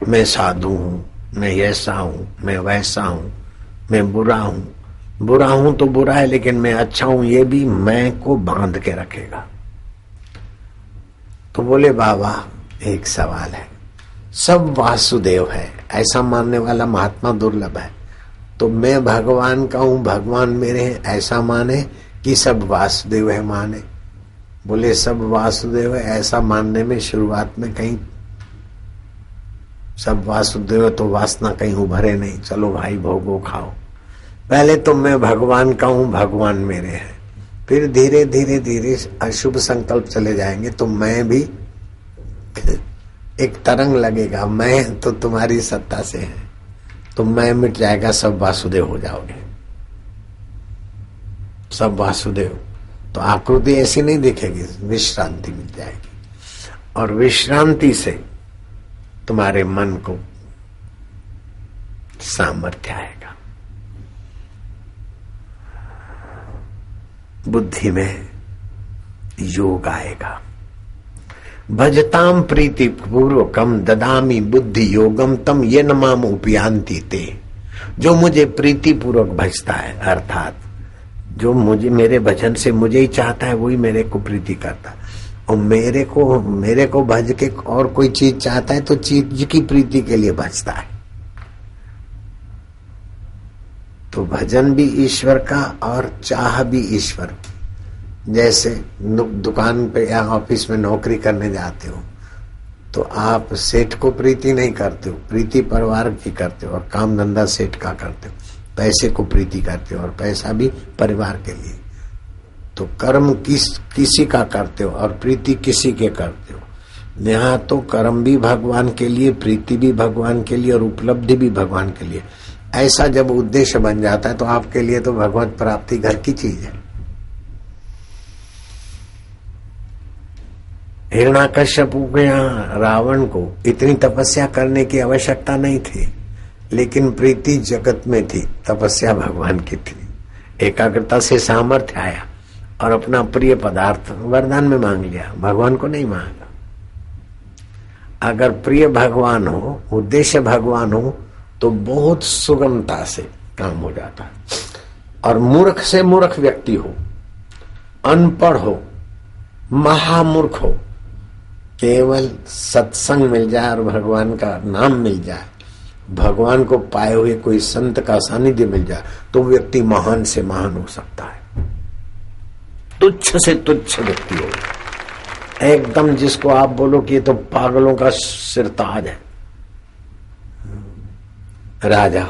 Speaker 1: मैं साधु हूं, मैं ऐसा हूं, मैं वैसा हूं, मैं बुरा हूं। बुरा हूं तो बुरा है, लेकिन मैं अच्छा हूं, ये भी मैं को बांध के रखेगा। तो बोले बाबा एक सवाल है, सब वासुदेव है ऐसा मानने वाला महात्मा दुर्लभ है। तो मैं भगवान का हूं, भगवान मेरे हैं ऐसा माने कि सब वासुदेव है माने? बोले सब वासुदेव है ऐसा मानने में शुरुआत में कहीं
Speaker 2: सब वासुदेव तो वासना कहीं उभरे नहीं, चलो भाई भोगो खाओ। पहले तो मैं भगवान का हूं, भगवान मेरे हैं, फिर धीरे धीरे धीरे अशुभ संकल्प चले जाएंगे तो मैं भी एक तरंग लगेगा, मैं तो तुम्हारी सत्ता से है, तो मैं मिट जाएगा, सब वासुदेव हो जाओगे, सब वासुदेव। तो आकृति ऐसी नहीं दिखेगी, विश्रांति मिल जाएगी और विश्रांति से तुम्हारे मन को सामर्थ्य आएगा, बुद्धि में योग आएगा। भजताम प्रीति पूर्वकम ददामी बुद्धि योगम तम ये नमाम उपयांति ते। जो मुझे प्रीति पूर्वक भजता है, अर्थात जो मुझे मेरे भजन से मुझे ही चाहता है, वही मेरे को प्रीति करता है। और मेरे को भज के और कोई चीज चाहता है तो चीज की प्रीति के लिए भजता है। तो भजन भी ईश्वर का और चाह भी ईश्वर की। जैसे दुकान पे या ऑफिस में नौकरी करने जाते हो तो आप सेठ को प्रीति नहीं करते हो, प्रीति परिवार की करते हो, और काम धंधा सेठ का करते हो, पैसे को प्रीति करते हो और पैसा भी परिवार के लिए। तो कर्म किसी का करते हो और प्रीति किसी के करते हो। यहाँ तो कर्म भी भगवान के लिए, प्रीति भी भगवान के लिए और उपलब्धि भी भगवान के लिए। ऐसा जब उद्देश्य बन जाता है तो आपके लिए तो भगवत प्राप्ति घर की चीज है। हिरण्याकश्यपु के यहाँ रावण को इतनी तपस्या करने की आवश्यकता नहीं थी, लेकिन प्रीति जगत में थी, तपस्या भगवान की थी। एकाग्रता से सामर्थ्य आया और अपना प्रिय पदार्थ वरदान में मांग लिया, भगवान को नहीं मांगा। अगर प्रिय भगवान हो, उद्देश्य भगवान हो, तो बहुत सुगमता से काम हो जाता है। और मूर्ख से मूर्ख व्यक्ति हो, अनपढ़ हो, महामूर्ख हो, केवल सत्संग मिल जाए और भगवान का नाम मिल जाए, भगवान को पाए हुए कोई संत का सानिध्य मिल जाए, तो व्यक्ति महान से महान हो सकता है। तुच्छ से तुच्छ व्यक्ति हो, एकदम जिसको आप बोलो कि ये तो पागलों का सिरताज है। राजा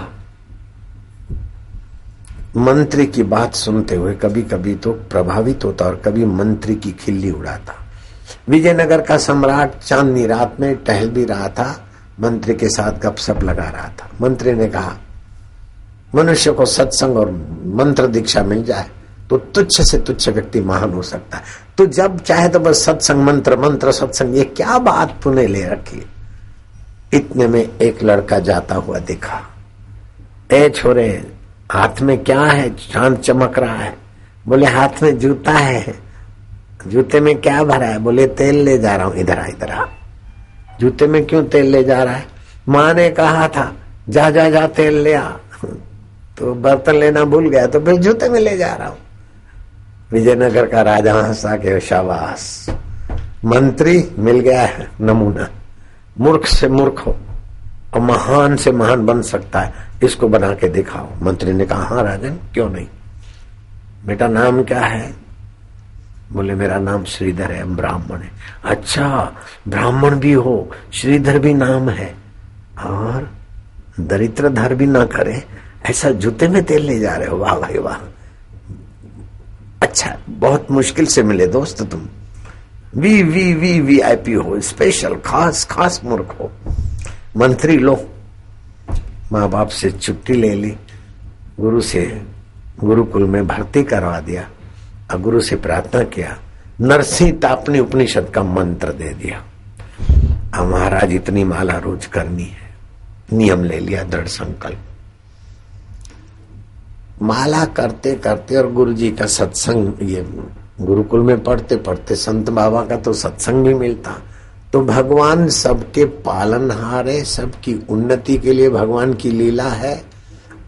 Speaker 2: मंत्री की बात सुनते हुए कभी कभी तो प्रभावित होता और कभी मंत्री की खिल्ली उड़ाता। विजयनगर का सम्राट चांदनी रात में टहल भी रहा था, मंत्री के साथ गपशप लगा रहा था। मंत्री ने कहा, मनुष्य को सत्संग और मंत्र दीक्षा मिल जाए तो तुच्छ से तुच्छ व्यक्ति महान हो सकता है। तो जब चाहे तो बस सत्संग, मंत्र मंत्र सत्संग, ये क्या बात तूने ले रखी। इतने में एक लड़का जाता हुआ दिखा। ए छोरे, हाथ में क्या है? चांद चमक रहा है। बोले हाथ में जूता है। जूते में क्या भरा है? बोले तेल ले जा रहा हूं। इधर आ, इधर आ। जूते में क्यों तेल ले जा रहा है? माँ ने कहा था जा जा जा तेल ले आ, तो बर्तन लेना भूल गया तो फिर जूते में ले जा रहा हूं। विजयनगर का राजा हंसा के शाबाश, मंत्री मिल गया है नमूना। मूर्ख से मूर्ख हो और महान से महान बन सकता है, इसको बना के दिखाओ। मंत्री ने कहा हाँ राजन, क्यों नहीं। बेटा नाम क्या है? बोले मेरा नाम श्रीधर है, ब्राह्मण है। अच्छा, ब्राह्मण भी हो, श्रीधर भी नाम है, और दरिद्रधर भी ना करे, ऐसा जूते में तेल ले जा रहे हो? वाह भाई वाह, अच्छा बहुत मुश्किल से मिले दोस्त तुम। VIP हो, स्पेशल, खास खास मूर्ख हो। मंत्री लो, माँ बाप से छुट्टी ले ली, गुरु से गुरुकुल में भर्ती करवा दिया और गुरु से प्रार्थना किया, नरसिंह तापनी उपनिषद का मंत्र दे दिया। अब महाराज इतनी माला रोज करनी है, नियम ले लिया, दृढ़ संकल्प। माला करते करते और गुरु जी का सत्संग, ये गुरुकुल में पढ़ते पढ़ते संत बाबा का तो सत्संग भी मिलता। तो भगवान सबके पालनहार है, सबकी उन्नति के लिए भगवान की लीला है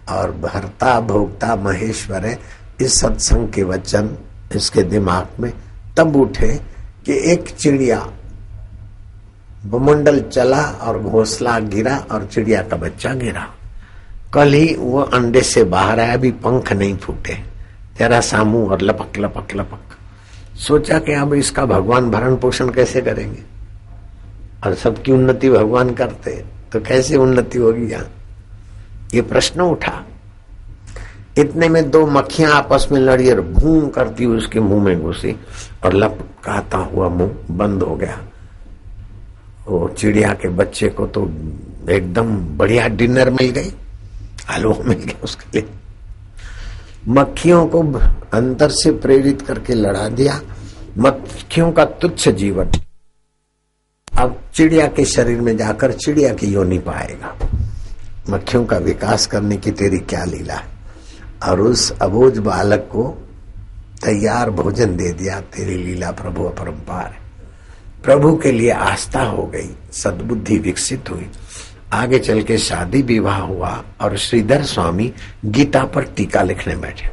Speaker 2: और भरता भोगता महेश्वर है। इस सत्संग के वचन इसके दिमाग में तब उठे कि एक चिड़िया, बमंडल चला और घोंसला गिरा और चिड़िया का बच्चा गिरा। कल ही वो अंडे से बाहर आया, अभी पंख नहीं फूटे, तेरा सामू और लपक लपक लपक। सोचा कि अब इसका भगवान भरण पोषण कैसे करेंगे, और सबकी उन्नति भगवान करते। तो कैसे उन्नति होगी यहाँ? ये प्रश्न उठा। इतने में दो मक्खियां आपस में लड़ी और भूं करती हुई उसके मुंह में घुसी और लपकाता हुआ मुंह बंद हो गया। वो चिड़िया के बच्चे को तो एकदम बढ़िया डिनर मिल गई, हलवा मिल गया उसके लिए। मक्खियों को अंदर से प्रेरित करके लड़ा दिया। मक्खियों का तुच्छ जीवन अब चिड़िया के शरीर में जाकर चिड़िया की योनि पाएगा। मक्खियों का विकास करने की तेरी क्या लीला है। और उस अबोझ बालक को तैयार भोजन दे दिया। तेरी लीला प्रभु अपरंपार है। प्रभु के लिए आस्था हो गई, सद्बुद्धि विकसित हुई। आगे चल के शादी विवाह हुआ और श्रीधर स्वामी गीता पर टीका लिखने बैठे।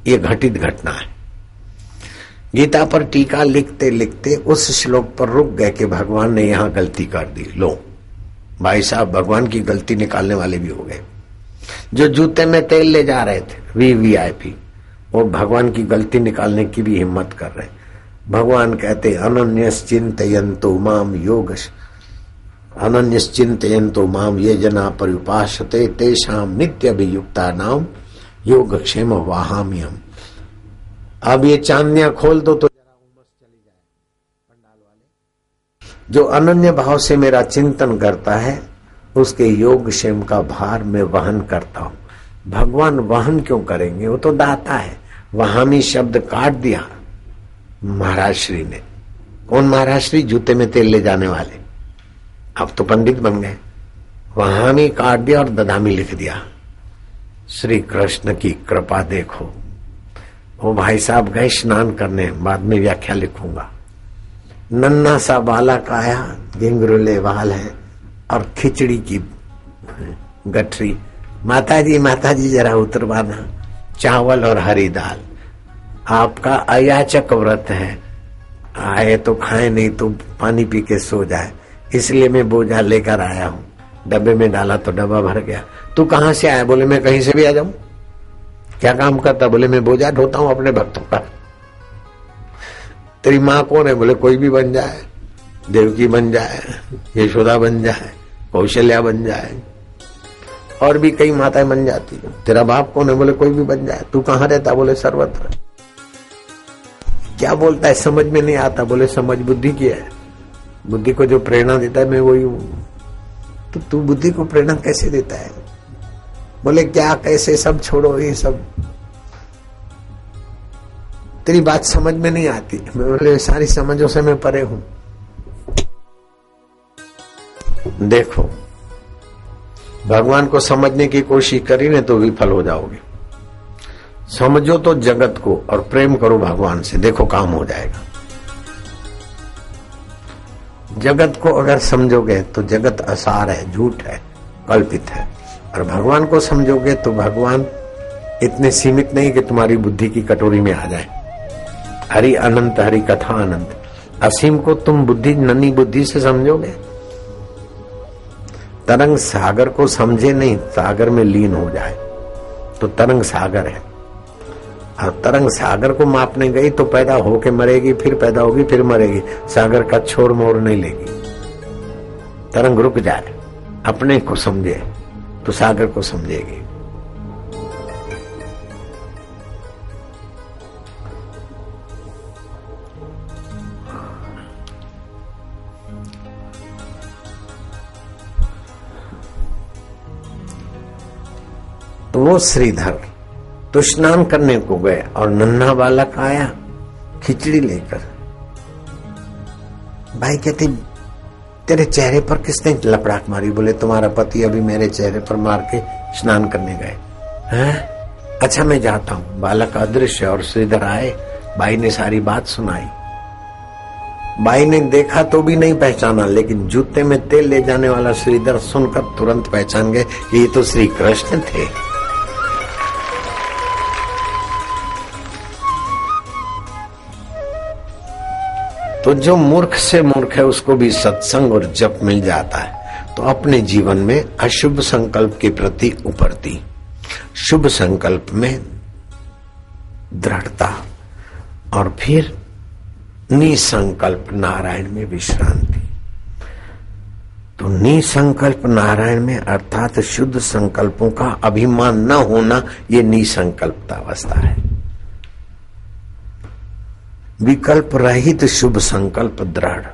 Speaker 2: ये घटित घटना है। गीता पर टीका लिखते लिखते उस श्लोक पर रुक गए कि भगवान ने यहां गलती कर दी। लो भाई साहब, भगवान की गलती निकालने वाले भी हो गए। जो जूते में तेल ले जा रहे थे वीवीआईपी, वो भगवान की गलती निकालने की भी हिम्मत कर रहे। भगवान कहते अनन्यश्चिन्तयन्तो माम योग अनन्यश्चिन्तयन्तो माम ये जना पर्युपासते तेषाम नित्य अभियुक्ता नाम योगक्षेम वाहाम्यहम्। अब ये चांदनियां खोल दो तो जरा उमस चली जाए पंडाल वाले। जो अनन्य भाव से मेरा चिंतन करता है उसके योग क्षेम का भार मैं वहन करता हूं। भगवान वहन क्यों करेंगे? वो तो दाता है। वहामी शब्द काट दिया महाराज श्री ने। कौन महाराज श्री? जूते में तेल ले जाने वाले। अब तो पंडित बन गए। वहामी काट दिया और ददामी लिख दिया। श्री कृष्ण की कृपा देखो। वो भाई साहब गए स्नान करने, बाद में व्याख्या लिखूंगा। नन्ना सा बालक आया, घिंगरुले वाल है और खिचड़ी की गठरी। माता जी जरा उतरवाना। चावल और हरी दाल। आपका अयाचक व्रत है, आए तो खाए नहीं तो पानी पी के सो जाए, इसलिए मैं बोझा लेकर आया हूँ। डब्बे में डाला तो डब्बा भर गया। तू कहाँ से आया? बोले मैं कहीं से भी आ जाऊं। क्या काम करता? बोले मैं बोझा ढोता हूँ अपने भक्तों का। तेरी माँ कौन है? बोले कोई भी बन जाए, देवकी बन जाए, यशोदा बन जाए, कौशल्या बन जाए, और भी कई माताएं बन जाती है। तेरा बाप कौन है? बोले कोई भी बन जाए। तू कहाँ रहता? बोले सर्वत्र। क्या बोलता है? समझ में नहीं आता। बोले समझ बुद्धि की है। बुद्धि को जो प्रेरणा देता है मैं वही हूं। तो तू बुद्धि को प्रेरणा कैसे देता है? बोले क्या कैसे? सब छोड़ो, ये सब तेरी बात समझ में नहीं आती। मैं बोले सारी समझों से मैं परे हूं। देखो, भगवान को समझने की कोशिश करी ने तो विफल हो जाओगे। समझो तो जगत को और प्रेम करो भगवान से, देखो काम हो जाएगा। जगत को अगर समझोगे तो जगत असार है, झूठ है, कल्पित है। और भगवान को समझोगे तो भगवान इतने सीमित नहीं कि तुम्हारी बुद्धि की कटोरी में आ जाए। हरि अनंत, हरि कथा अनंत। असीम को तुम बुद्धि, नन्ही बुद्धि से समझोगे। तरंग सागर को समझे नहीं, सागर में लीन हो जाए तो तरंग सागर है। और तरंग सागर को मापने गई तो पैदा होके मरेगी, फिर पैदा होगी, फिर मरेगी। सागर का छोर मोर नहीं लेगी। तरंग रुक जाए, अपने को समझे तो सागर को समझेगी। तो वो श्रीधर तो स्नान करने को गए और नन्हा बालक आया खिचड़ी लेकर। भाई कहते तेरे चेहरे पर किसने लपड़ाक मारी? बोले तुम्हारा पति अभी मेरे चेहरे पर मार के स्नान करने गए हैं। अच्छा मैं जाता हूं। बालक अदृश्य और श्रीधर आए। भाई ने सारी बात सुनाई। भाई ने देखा तो भी नहीं पहचाना, लेकिन जूते में तेल ले जाने वाला श्रीधर सुनकर तुरंत पहचान गए कि ये तो श्री कृष्ण थे। तो जो मूर्ख से मूर्ख है उसको भी सत्संग और जप मिल जाता है। तो अपने जीवन में अशुभ संकल्प के प्रति उपरती, शुभ संकल्प में दृढ़ता, और फिर निसंकल्प नारायण में विश्रांति। तो निसंकल्प नारायण में अर्थात शुद्ध संकल्पों का अभिमान न होना, ये निसंकल्पता अवस्था है। विकल्प रहित शुभ संकल्प दृढ़,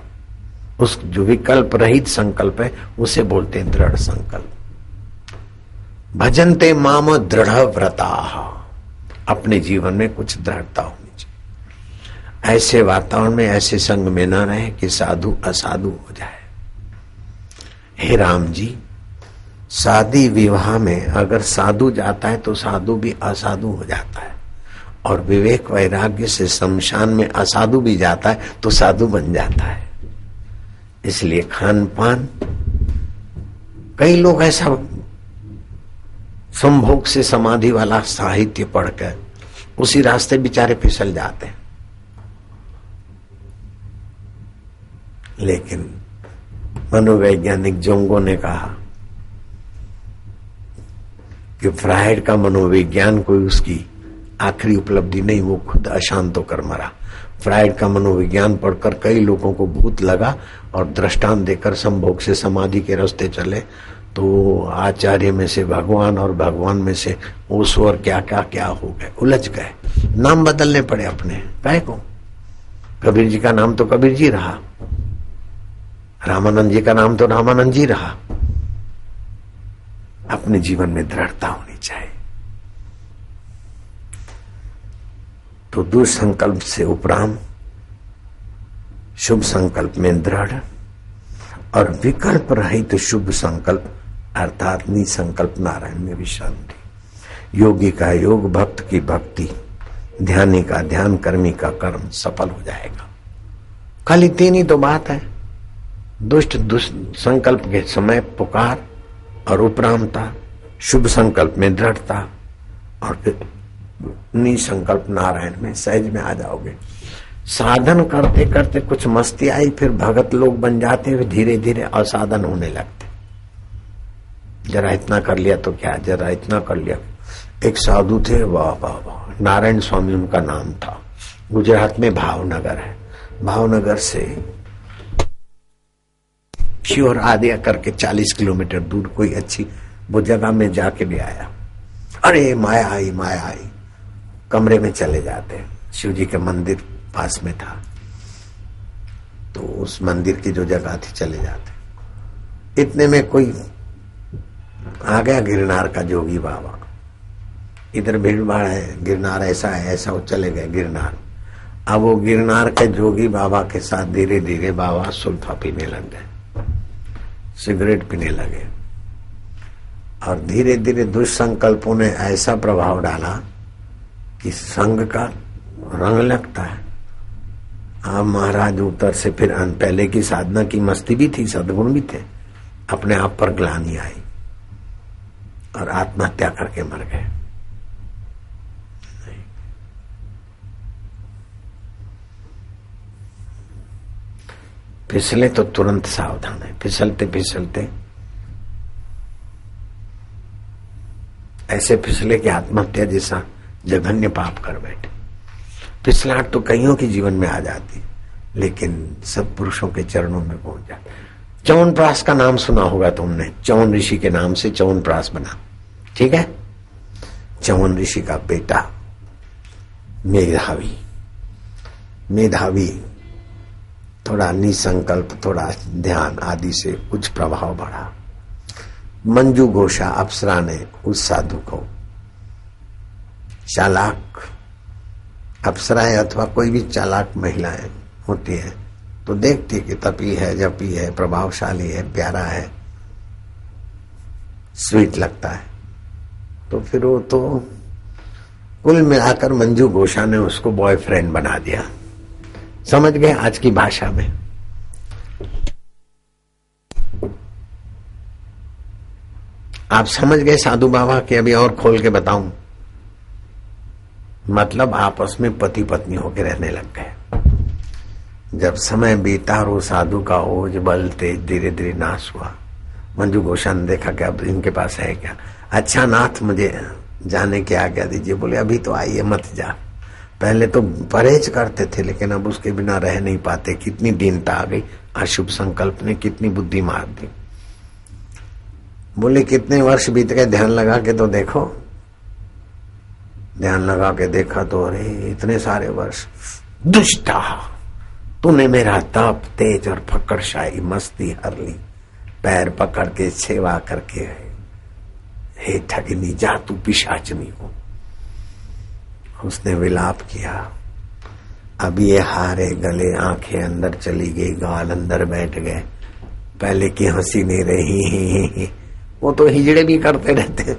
Speaker 2: उस जो विकल्प रहित संकल्प है उसे बोलते हैं दृढ़ संकल्प। भजन्ते माम दृढ़ व्रता, अपने जीवन में कुछ दृढ़ता होनी चाहिए। ऐसे वातावरण में, ऐसे संग में न रहे कि साधु असाधु हो जाए। हे राम जी, शादी विवाह में अगर साधु जाता है तो साधु भी असाधु हो जाता है, और विवेक वैराग्य से शमशान में असाधु भी जाता है तो साधु बन जाता है। इसलिए खान पान, कई लोग ऐसा संभोग से समाधि वाला साहित्य पढ़कर उसी रास्ते बेचारे फिसल जाते हैं। लेकिन मनोवैज्ञानिक जोंगो ने कहा कि फ्रायड का मनोविज्ञान कोई उसकी आखिरी उपलब्धि नहीं, वो खुद अशांत होकर मरा। फ्रायड का मनोविज्ञान पढ़कर कई लोगों को भूत लगा और दृष्टांत देकर संभोग से समाधि के रास्ते चले, तो आचार्य में से भगवान और भगवान में से ईश्वर क्या क्या क्या हो गए, उलझ गए, नाम बदलने पड़े अपने। काहे को? कबीर जी का नाम तो कबीर जी रहा, रामानंद जी का नाम तो रामानंद जी रहा। अपने जीवन में दृढ़ता होनी चाहिए। तो दुष्संकल्प से उपराम शुभ संकल्प में दृढ़ और विकल्प रहित शुभ संकल्प अर्थात निसंकल्प नारायण में विश्रांति। योगी का योग, भक्त की भक्ति, ध्यानी का ध्यान, कर्मी का कर्म सफल हो जाएगा। खाली तीन ही तो बात है, दुष्ट संकल्प के समय पुकार और उपरामता, शुभ संकल्प में दृढ़ता, और निसंकल्प नारायण में सहज में आ जाओगे। साधन करते करते कुछ मस्ती आई, फिर भगत लोग बन जाते हैं, धीरे धीरे असाधन होने लगते। जरा इतना कर लिया तो क्या, जरा इतना कर लिया। एक साधु थे, वाह वाह वाह, नारायण स्वामी उनका नाम था। गुजरात में भावनगर है, भावनगर से श्योर आदिया करके 40 किलोमीटर दूर कोई अच्छी वो जगह में जाके भी आया। अरे माया आई, माया आई। कमरे में चले जाते, शिव जी के मंदिर पास में था, तो उस मंदिर की जो जगह थी चले जाते। इतने में कोई आ गया गिरनार का जोगी बाबा। इधर भीड़ भाड़ है, गिरनार ऐसा है ऐसा, वो चले गए गिरनार। अब वो गिरनार के जोगी बाबा के साथ धीरे धीरे बाबा सुल्फा पीने लग गए, सिगरेट पीने लगे, और धीरे धीरे दुष्संकल्पों ने ऐसा प्रभाव डाला कि संग का रंग लगता है। अब महाराज ऊपर से फिर पहले की साधना की मस्ती भी थी, सद्गुण भी थे, अपने आप पर ग्लानि आई और आत्महत्या करके मर गए। फिसले तो तुरंत सावधान है, फिसलते फिसलते ऐसे फिसले कि आत्महत्या जैसा जघन्य पाप कर बैठे। फिसलाहट तो कईयों के जीवन में आ जाती, लेकिन सत्पुरुषों के चरणों में पहुंच जाती। च्यवनप्राश का नाम सुना होगा तुमने, च्यवन ऋषि के नाम से च्यवनप्राश बना, ठीक है। च्यवन ऋषि का बेटा मेधावी, मेधावी थोड़ा निसंकल्प, थोड़ा ध्यान आदि से कुछ प्रभाव बढ़ा। मंजू घोषा अप्सरा ने उस साधु को, चालाक अप्सराएं अथवा कोई भी चालाक महिलाएं होती है तो देखती कि तपी है, जपी है, प्रभावशाली है, प्यारा है, स्वीट लगता है, तो फिर वो तो कुल मिलाकर मंजू घोषा ने उसको बॉयफ्रेंड बना दिया। समझ गए आज की भाषा में? आप समझ गए साधु बाबा के? अभी और खोल के बताऊं, मतलब आपस में पति पत्नी होकर रहने लग गए। जब समय बीता और वो साधु का ओज बल तेज धीरे धीरे नाश हुआ, मंजू घोषा ने देखा कि अब इनके पास है क्या। अच्छा नाथ, मुझे जाने की आज्ञा दीजिए। बोले अभी तो आइए, मत जा। पहले तो परहेज करते थे, लेकिन अब उसके बिना रह नहीं पाते। कितनी दीनता आ गई, अशुभ संकल्प ने कितनी बुद्धि मार दी। बोले कितने वर्ष बीत गए, ध्यान लगा के तो देखो। ध्यान लगा के देखा तो अरे इतने सारे वर्ष। दुष्टा, तूने मेरा तप, तेज और फकड़शाही मस्ती हर ली, पैर पकड़ के सेवा करके। हे ठगिनी, जा तू पिशाचनी हो। उसने विलाप किया। अब ये हारे गले, आंखें अंदर चली गई, गाल अंदर बैठ गए। पहले की हंसी नहीं रही, वो तो हिजड़े भी करते रहते।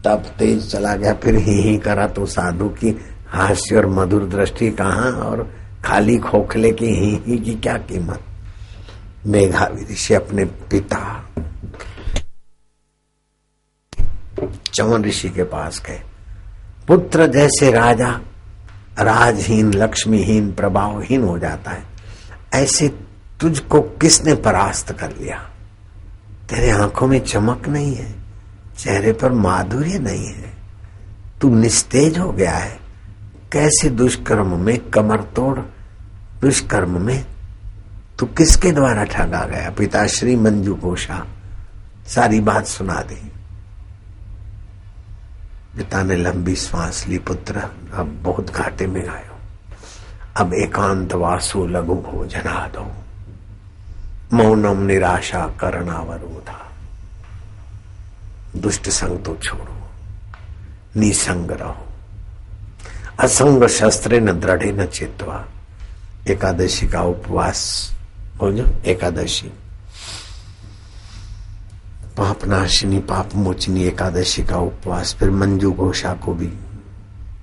Speaker 2: तब तेज चला गया, फिर ही करा तो साधु की हास्य और मधुर दृष्टि कहाँ, और खाली खोखले की ही की क्या कीमत। मेघावी ऋषि अपने पिता चवन ऋषि के पास गए। पुत्र जैसे राजा राजहीन, लक्ष्मीहीन, प्रभावहीन हो जाता है, ऐसे तुझको किसने परास्त कर लिया? तेरे आंखों में चमक नहीं है, चेहरे पर माधुर्य नहीं है, तू निस्तेज हो गया है। कैसे दुष्कर्म में, कमर तोड़ दुष्कर्म में तू किसके द्वारा ठगा गया? पिताश्री मंजू घोषा सारी बात सुना दी। पिता ने लंबी श्वास ली। पुत्र, अब बहुत घाटे में आए हो, अब एकांत वासु लघु भोजना दो, मौनम निराशा करणावरोधा। दुष्ट संग तो छोड़ो, निसंग रहो। असंग शस्त्रे न दृढ़े न चित्वा। एकादशी का उपवास बोलो, एकादशी पापनाशिनी, पाप मोचनी एकादशी का उपवास। फिर मंजू घोषा को भी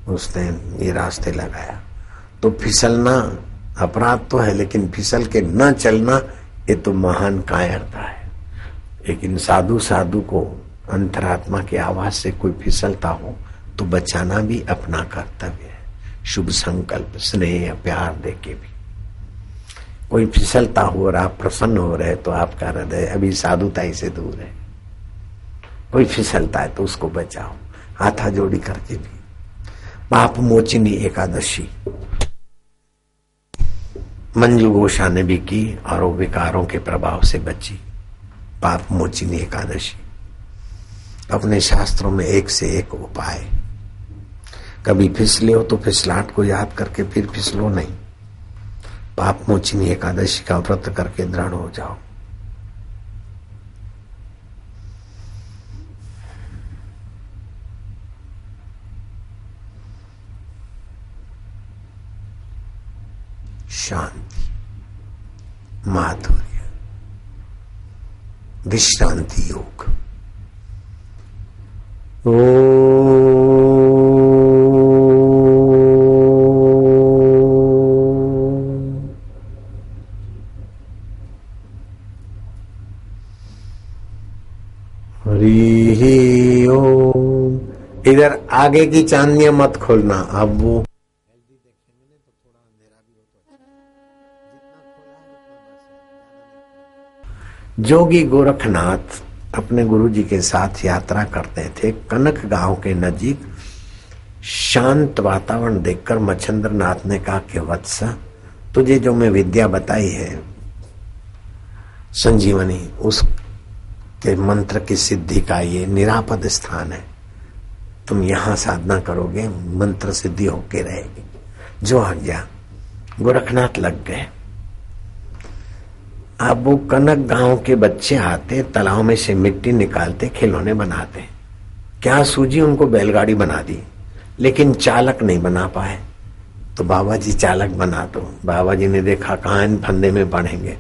Speaker 2: उसने ये रास्ते लगाया। तो फिसलना अपराध तो है, लेकिन फिसल के न चलना ये तो महान कायरता है। लेकिन साधु को अंतरात्मा की आवाज से कोई फिसलता हो तो बचाना भी अपना कर्तव्य है। शुभ संकल्प, स्नेह, प्यार देके भी कोई फिसलता हो और आप प्रसन्न हो रहे तो आपका हृदय अभी साधुताई से दूर है। कोई फिसलता है तो उसको बचाओ, हाथा जोड़ी करके भी। पाप मोचिनी एकादशी मंजू घोषा ने भी की और वो विकारों के प्रभाव से बची। पाप मोचिनी एकादशी अपने शास्त्रों में एक से एक उपाय। कभी फिसले हो तो फिसलाहट को याद करके फिर फिसलो नहीं। पाप मोचिनी एकादशी का व्रत करके दृढ़ हो जाओ। शांति, माधुर्य, विश्रांति योग। हरि ओम। इधर आगे की चांदनियां मत खोलना। अब वो जोगी गोरखनाथ अपने गुरुजी के साथ यात्रा करते थे। कनक गांव के नजीक शांत वातावरण देखकर मच्छिंद्र नाथ ने कहा कि वत्स, तुझे जो मैं विद्या बताई है संजीवनी, उसके मंत्र की सिद्धि का ये निरापद स्थान है। तुम यहां साधना करोगे, मंत्र सिद्धि होके रहेगी। जो आज्ञा। गोरखनाथ लग गए। अब वो कनक गांव के बच्चे आते, तालाब में से मिट्टी निकालते, खिलौने बनाते। क्या सूझी उनको बैलगाड़ी बना दी, लेकिन चालक नहीं बना पाए। तो बाबा जी चालक बना दो। बाबा जी ने देखा कहाँ इन फंदे में पड़ेंगे,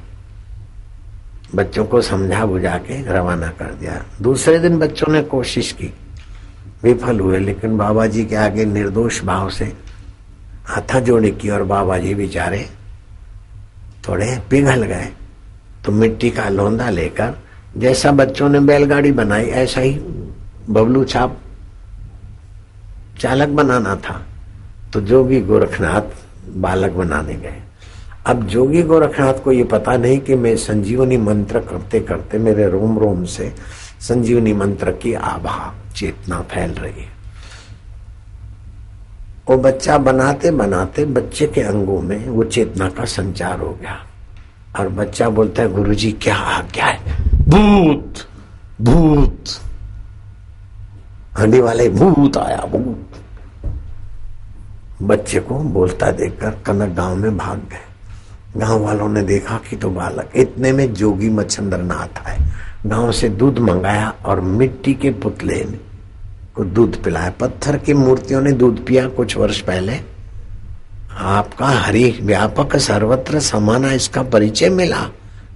Speaker 2: बच्चों को समझा बुझा के रवाना कर दिया। दूसरे दिन बच्चों ने कोशिश की, विफल हुए, लेकिन बाबा जी के आगे निर्दोष भाव से हाथा जोड़ी की और बाबा जी बेचारे थोड़े पिघल गए। तो मिट्टी का लोंदा लेकर जैसा बच्चों ने बैलगाड़ी बनाई ऐसा ही बबलू छाप चालक बनाना था। तो जोगी गोरखनाथ बालक बनाने गए। अब जोगी गोरखनाथ को ये पता नहीं कि मैं संजीवनी मंत्र करते करते मेरे रोम रोम से संजीवनी मंत्र की आभा चेतना फैल रही है। वो बच्चा बनाते बनाते बच्चे के अंगों में वो चेतना का संचार हो गया और बच्चा बोलता है, गुरुजी क्या आज्ञा है? भूत भूत, हंडी वाले, भूत आया, भूत। बच्चे को बोलता देखकर कनक गांव में भाग गए। गांव वालों ने देखा कि तो बालक, इतने में जोगी मच्छंद्र नाथ आए। गांव से दूध मंगाया और मिट्टी के पुतले को दूध पिलाया। पत्थर की मूर्तियों ने दूध पिया कुछ वर्ष पहले। आपका हरि व्यापक सर्वत्र समाना, इसका परिचय मिला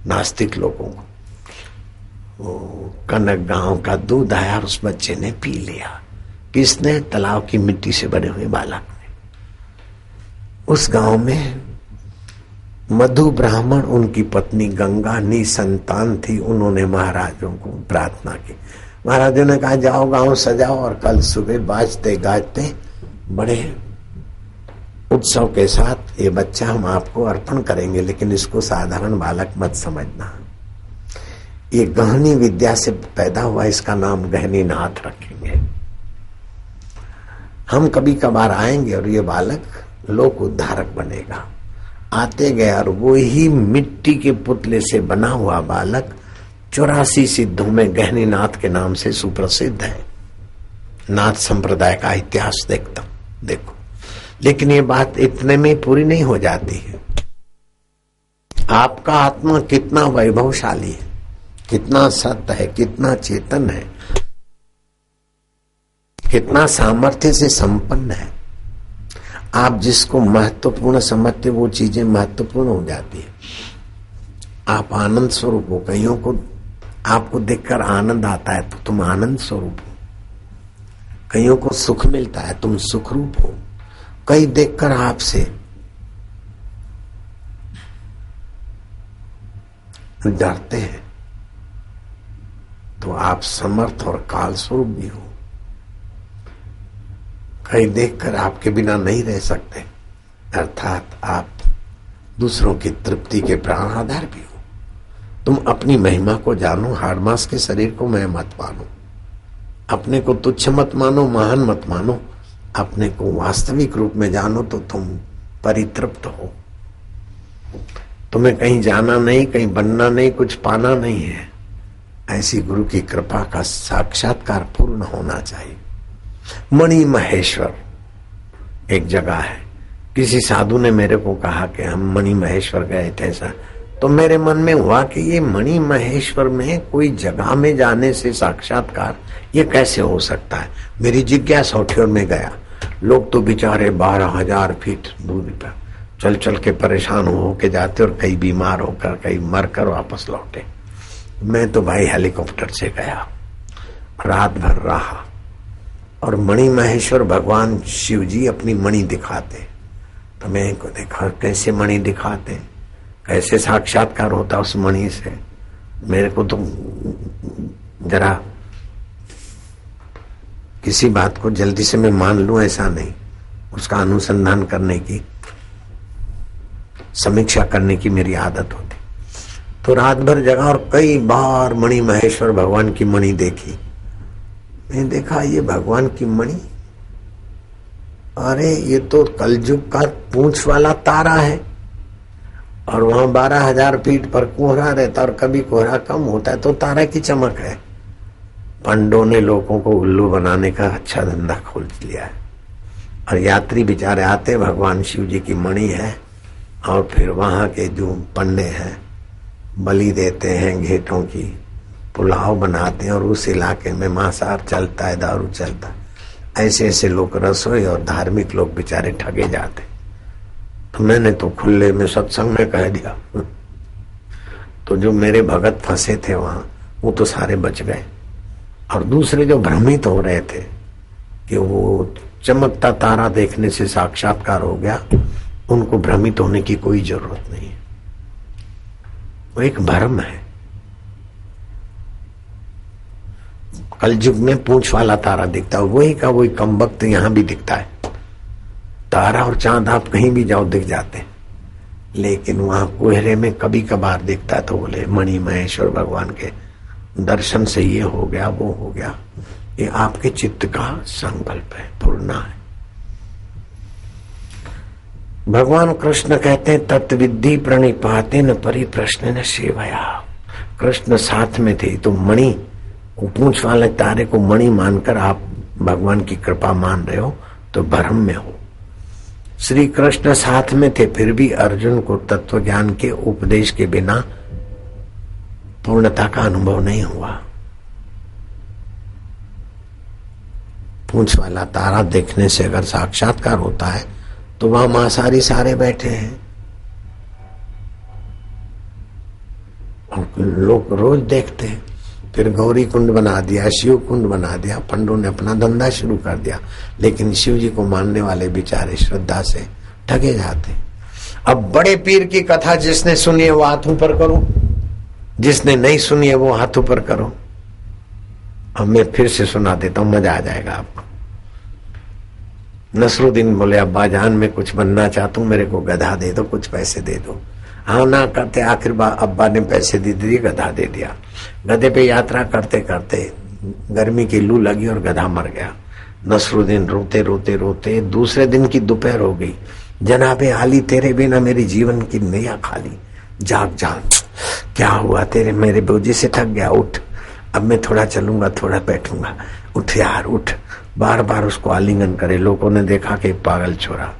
Speaker 2: नास्तिक लोगों को। वो कनक गांव का दूध आया और उस बच्चे ने पी लिया। किसने? तालाब की मिट्टी से बने हुए बालक ने। उस गांव में मधु ब्राह्मण, उनकी पत्नी गंगा निसंतान थी। उन्होंने महाराजों को प्रार्थना की। महाराजों ने कहा जाओ गांव सजाओ और कल सुबह बाजते गाजते बड़े उत्सव के साथ ये बच्चा हम आपको अर्पण करेंगे, लेकिन इसको साधारण बालक मत समझना। ये गहनी विद्या से पैदा हुआ, इसका नाम गहनी नाथ रखेंगे। हम कभी कभार आएंगे और ये बालक लोक उद्धारक बनेगा। आते गए और वो ही मिट्टी के पुतले से बना हुआ बालक 84 सिद्धों में गहनी नाथ के नाम से सुप्रसिद्ध है। नाथ संप्रदाय का इतिहास देखो। लेकिन ये बात इतने में पूरी नहीं हो जाती है। आपका आत्मा कितना वैभवशाली है, कितना सत्य है, कितना चेतन है, कितना सामर्थ्य से संपन्न है। आप जिसको महत्वपूर्ण समझते वो चीजें महत्वपूर्ण हो जाती है। आप आनंद स्वरूप हो। कईयों को आपको देखकर आनंद आता है तो तुम आनंद स्वरूप हो। कईयों को सुख मिलता है, तुम सुखरूप हो। कई देखकर आपसे डरते हैं तो आप समर्थ और काल स्वरूप भी हो। कई देखकर आपके बिना नहीं रह सकते, अर्थात आप दूसरों की तृप्ति के प्राण आधार भी हो। तुम अपनी महिमा को जानो, हाड़ मांस के शरीर को मैं मत मानो। अपने को तुच्छ मत मानो, महान मत मानो। अपने को वास्तविक रूप में जानो तो तुम परितृप्त हो। तुम्हें कहीं जाना नहीं, कहीं बनना नहीं, कुछ पाना नहीं है। ऐसी गुरु की कृपा का साक्षात्कार पूर्ण होना चाहिए। मणि महेश्वर एक जगह है। किसी साधु ने मेरे को कहा कि हम मणि महेश्वर गए थे ऐसा, तो मेरे मन में हुआ कि ये मणि महेश्वर में कोई जगह में जाने से साक्षात्कार ये कैसे हो सकता है। मेरी जिज्ञासा उठी और मैं गया। लोग तो बेचारे 12,000 फीट दूरी पर चल चल के परेशान हो के जाते और कई बीमार होकर, कई मरकर वापस लौटे। मैं तो भाई हेलीकॉप्टर से गया, रात भर रहा और मणि महेश्वर भगवान शिव जी अपनी मणि दिखाते। तो मैं इनको देखा कैसे मणि दिखाते, कैसे साक्षात्कार होता उस मणि से। मेरे को तो जरा किसी बात को जल्दी से मैं मान लूं ऐसा नहीं, उसका अनुसंधान करने की, समीक्षा करने की मेरी आदत होती। तो रात भर जगा और कई बार मणि महेश्वर भगवान की मणि देखी। मैं देखा ये भगवान की मणि, अरे ये तो कलयुग का पूंछ वाला तारा है और वहां 12,000 फीट पर कोहरा रहता और कभी कोहरा कम होता है तो तारा की चमक है। पंडों ने लोगों को उल्लू बनाने का अच्छा धंधा खोल लिया है और यात्री बेचारे आते, भगवान शिव जी की मणि है और फिर वहां के जो पंडे हैं बलि देते हैं घेटों की, पुलाव बनाते हैं और उस इलाके में मांसाहार चलता है, दारू चलता है। ऐसे ऐसे लोग, रसोई और धार्मिक लोग बेचारे ठगे जाते। तो मैंने तो खुले में सत्संग में कह दिया। तो जो मेरे भगत फंसे थे वहां वो तो सारे बच गए और दूसरे जो भ्रमित हो रहे थे कि वो चमकता तारा देखने से साक्षात्कार हो गया, उनको भ्रमित होने की कोई जरूरत नहीं है। वो एक भ्रम है। कलयुग में पूंछ वाला तारा दिखता है, वही का वही कम वक्त यहां भी दिखता है। तारा और चांद आप कहीं भी जाओ दिख जाते, लेकिन वहां कोहरे में कभी कभार दिखता है। तो बोले मणि महेश्वर भगवान के दर्शन से ये हो गया, वो हो गया। ये आपके चित्त का संकल्प है, पूर्ण है। भगवान कृष्ण कहते हैं तत्विद्धि प्रणिपाते न परिप्रश्न न सेवया। कृष्ण साथ में थे तो मणि पूंछ वाले तारे को मणि मानकर आप भगवान की कृपा मान रहे हो तो भ्रम में हो। श्री कृष्ण साथ में थे, फिर भी अर्जुन को तत्व ज्ञान के उपदेश के बिना पूर्णता का अनुभव नहीं हुआ। पूंछ वाला तारा देखने से अगर साक्षात्कार होता है तो वहां मांसाहारी सारे बैठे हैं और लोग रोज देखते हैं। फिर गौरी कुंड बना दिया, शिव कुंड बना दिया, पंडों ने अपना धंधा शुरू कर दिया, लेकिन शिव जी को मानने वाले बेचारे श्रद्धा से ठगे जाते। अब बड़े पीर की कथा जिसने सुनी है वो हाथ ऊपर करो, जिसने नहीं सुनी है वो हाथ ऊपर करो। अब मैं फिर से सुना देता हूं, मजा आ जाएगा आपको। नसरुद्दीन बोले, अब्बा जान मैं कुछ बनना चाहता हूं, मेरे को गधा दे दो, कुछ पैसे दे दो। हाँ ना करते, आखिर अब्बा ने पैसे दे दिए, गधा दे दिया। गधे पे यात्रा करते करते गर्मी की लू लगी और गधा मर गया। नसरुद्दीन रोते रोते रोते दूसरे दिन की दोपहर हो गई। जनाबे आली तेरे बिना मेरी जीवन की नैया खाली, जाग जाग क्या हुआ तेरे, मेरे बोझे से थक गया, उठ अब मैं थोड़ा चलूंगा, थोड़ा बैठूंगा, उठ यार उठ। बार बार उसको आलिंगन करे। लोगों ने देखा कि पागल छोरा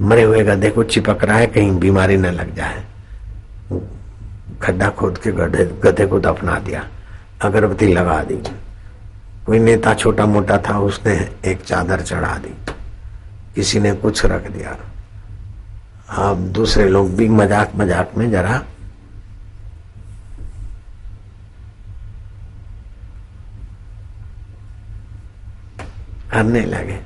Speaker 2: मरे हुए गधे को चिपक रहा है, कहीं बीमारी न लग जाए। खड्डा खोद के गधे को दफना दिया, अगरबत्ती लगा दी। कोई नेता छोटा मोटा था, उसने एक चादर चढ़ा दी, किसी ने कुछ रख दिया। अब दूसरे लोग भी मजाक मजाक में जरा करने लगे।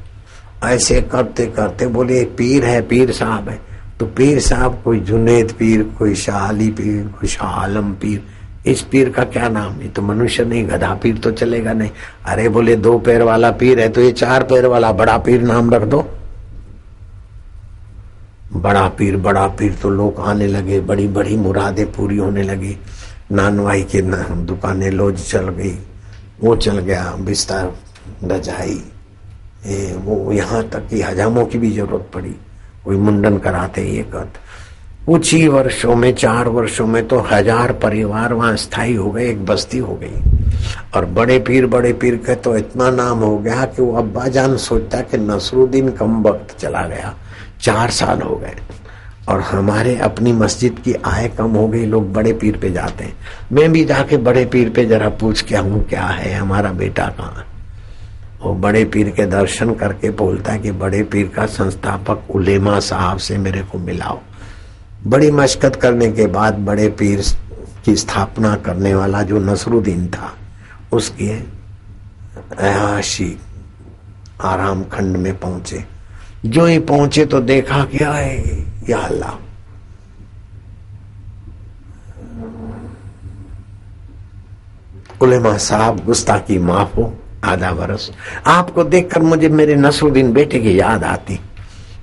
Speaker 2: ऐसे करते करते बोले पीर है, पीर साहब है। तो पीर साहब कोई जुनेद पीर, कोई शाह अली पीर, कोई शाह आलम पीर, इस पीर का क्या नाम? ये तो मनुष्य नहीं, गधा पीर तो चलेगा नहीं। अरे बोले 2 पैर वाला पीर है तो ये 4 पैर वाला बड़ा पीर नाम रख दो। बड़ा पीर तो लोग आने लगे, बड़ी बड़ी मुरादें पूरी होने लगी। नानवाई की दुकानें लॉज चल गई, वो चल गया, बिस्तर रजाई, वो यहाँ तक कि हजामों की भी जरूरत पड़ी। कोई मुंडन कराते ये करते। कुछ ही वर्षों में, 4 वर्षों में तो 1000 परिवार वहां स्थायी हो गए, एक बस्ती हो गई। और बड़े पीर का तो इतना नाम हो गया कि वो अब्बा जान सोचता कि नसरुद्दीन कम वक्त चला गया, 4 साल हो गए और हमारे अपनी मस्जिद की आय कम हो गई, लोग बड़े पीर पे जाते हैं। मैं भी जाके बड़े पीर पे जरा पूछ के आऊं क्या है, हमारा बेटा कहाँ है। वो बड़े पीर के दर्शन करके बोलता है कि बड़े पीर का संस्थापक उलेमा साहब से मेरे को मिलाओ। बड़ी मशक्कत करने के बाद बड़े पीर की स्थापना करने वाला जो नसरुद्दीन था, उसके अयाशी आराम खंड में पहुंचे। जो ही पहुंचे तो देखा कि आए या अल्लाह, उलेमा साहब गुस्ताखी माफ हो, आधा बरस। आपको देखकर मुझे मेरे नसरुद्दीन बेटे की याद आती,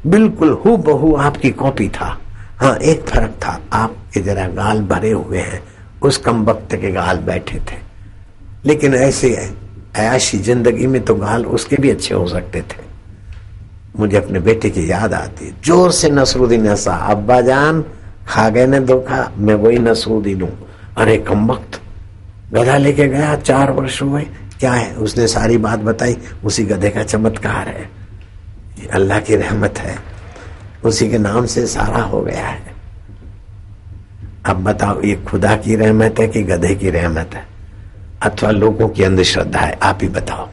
Speaker 2: बिल्कुल हूबहू आपकी कॉपी था। हाँ एक फर्क था, आपके जरा गाल भरे हुए हैं, उस कमबख्त के गाल बैठे थे। लेकिन ऐसे ऐशी जिंदगी में तो गाल उसके भी अच्छे हो सकते थे। मुझे अपने बेटे की याद आती। जोर से नसरुद्दीन हंसा, अब्बा जान खा गए ने धोखा, मैं वही नसरुद्दीन हूं। अरे कमबख्त, गधा लेके गया, 4 वर्ष हुए, क्या है? उसने सारी बात बताई। उसी गधे का चमत्कार है, ये अल्लाह की रहमत है, उसी के नाम से सारा हो गया है। अब बताओ ये खुदा की रहमत है कि गधे की रहमत है, अथवा लोगों की अंधश्रद्धा है? आप ही बताओ।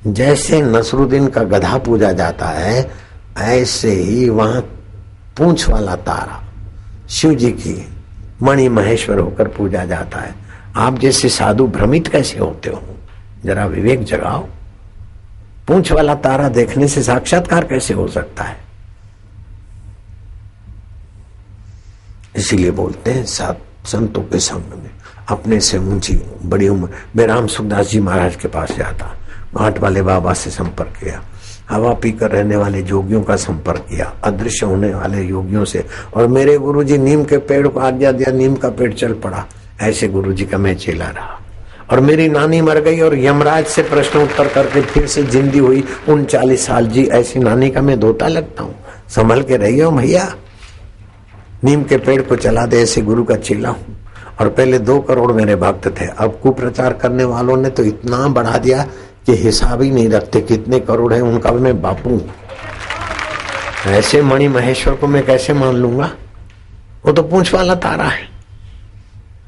Speaker 2: जैसे नसरुद्दीन का गधा पूजा जाता है, ऐसे ही वहां पूंछ वाला तारा शिव जी की मणि महेश्वर होकर पूजा जाता है। आप जैसे साधु भ्रमित कैसे होते हो? जरा विवेक जगाओ। पूंछ वाला तारा देखने से साक्षात्कार कैसे हो सकता है? इसीलिए बोलते हैं संतों के संग में अपने से ऊंची बड़ी उम्र। मैं राम सुखदास जी महाराज के पास जाता, घाट वाले बाबा से संपर्क किया, हवा पीकर रहने वाले योगियों का संपर्क किया, अदृश्य होने वाले योगियों से। और मेरे गुरुजी नीम के पेड़ को आज्ञा दिया, नीम का पेड़ चल पड़ा। ऐसे गुरुजी का मैं चेला रहा। और मेरी नानी मर गई और यमराज से प्रश्न उत्तर करके फिर से जिंदी हुई 39 साल। जी ऐसी नानी का मैं धोता लगता हूँ, संभल के रहिए भैया। नीम के पेड़ को चला दे, ऐसे गुरु का चेला हूँ। और पहले 2 करोड़ मेरे भक्त थे, अब कुप्रचार करने वालों ने तो इतना बढ़ा दिया कि हिसाब ही नहीं रखते कितने करोड़ हैं उनका भी मैं बापू हूं। ऐसे मणि महेश्वर को मैं कैसे मान लूंगा? वो तो पूंछ वाला तारा है।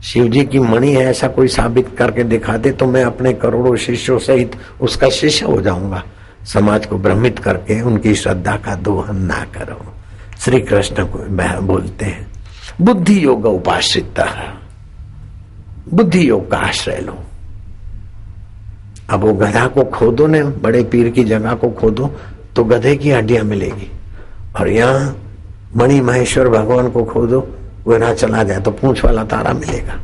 Speaker 2: शिव जी की मणि है ऐसा कोई साबित करके दिखा दे तो मैं अपने करोड़ों शिष्यों सहित उसका शिष्य हो जाऊंगा। समाज को भ्रमित करके उनकी श्रद्धा का दोहन ना करो। श्री कृष्ण को बोलते हैं बुद्धि योग उपाश्रित, बुद्धि योग का आश्रय लो। अब वो गधा को खोदो ने, बड़े पीर की जगह को खोदो तो गधे की हड्डियां मिलेगी, और यहाँ मणि महेश्वर भगवान को खोदो वो ना चला जाए तो पूंछ वाला तारा मिलेगा।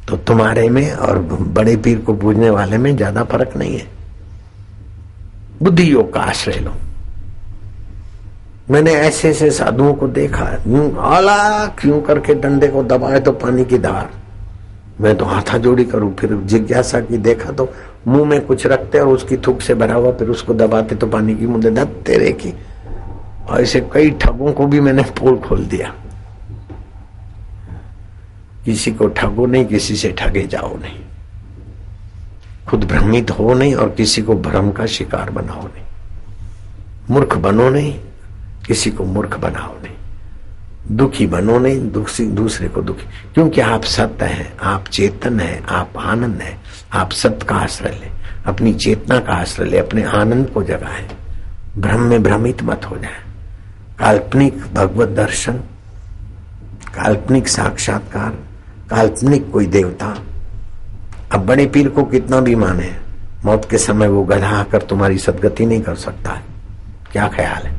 Speaker 2: तो तुम्हारे में और बड़े पीर को पूजने वाले में ज्यादा फर्क नहीं है। बुद्धि योग का आश्रय लो। मैंने ऐसे ऐसे साधुओं को देखा, आला क्यों करके डंडे को दबाए तो पानी की धार। मैं तो हाथा जोड़ी करूं, फिर जिज्ञासा की देखा तो मुंह में कुछ रखते और उसकी थूक से भरा हुआ, फिर उसको दबाते तो पानी की मुद्दे धत्ते रेखी। और ऐसे कई ठगों को भी मैंने पोल खोल दिया। किसी को ठगो नहीं, किसी से ठगे जाओ नहीं, खुद भ्रमित हो नहीं और किसी को भ्रम का शिकार बनाओ नहीं, मूर्ख बनो नहीं, किसी को मूर्ख बनाओ नहीं, दुखी बनो नहीं, दूसरे को दुखी। क्योंकि आप सत्य हैं, आप चेतन हैं, आप आनंद हैं। आप सत्य का आश्रय ले, अपनी चेतना का आश्रय ले, अपने आनंद को जगाएं, भ्रम में भ्रमित मत हो जाए। काल्पनिक भगवत दर्शन, काल्पनिक साक्षात्कार, काल्पनिक कोई देवता। अब बड़े पीर को कितना भी माने, मौत के समय वो गधा आकर तुम्हारी सदगति नहीं कर सकता है। क्या ख्याल है?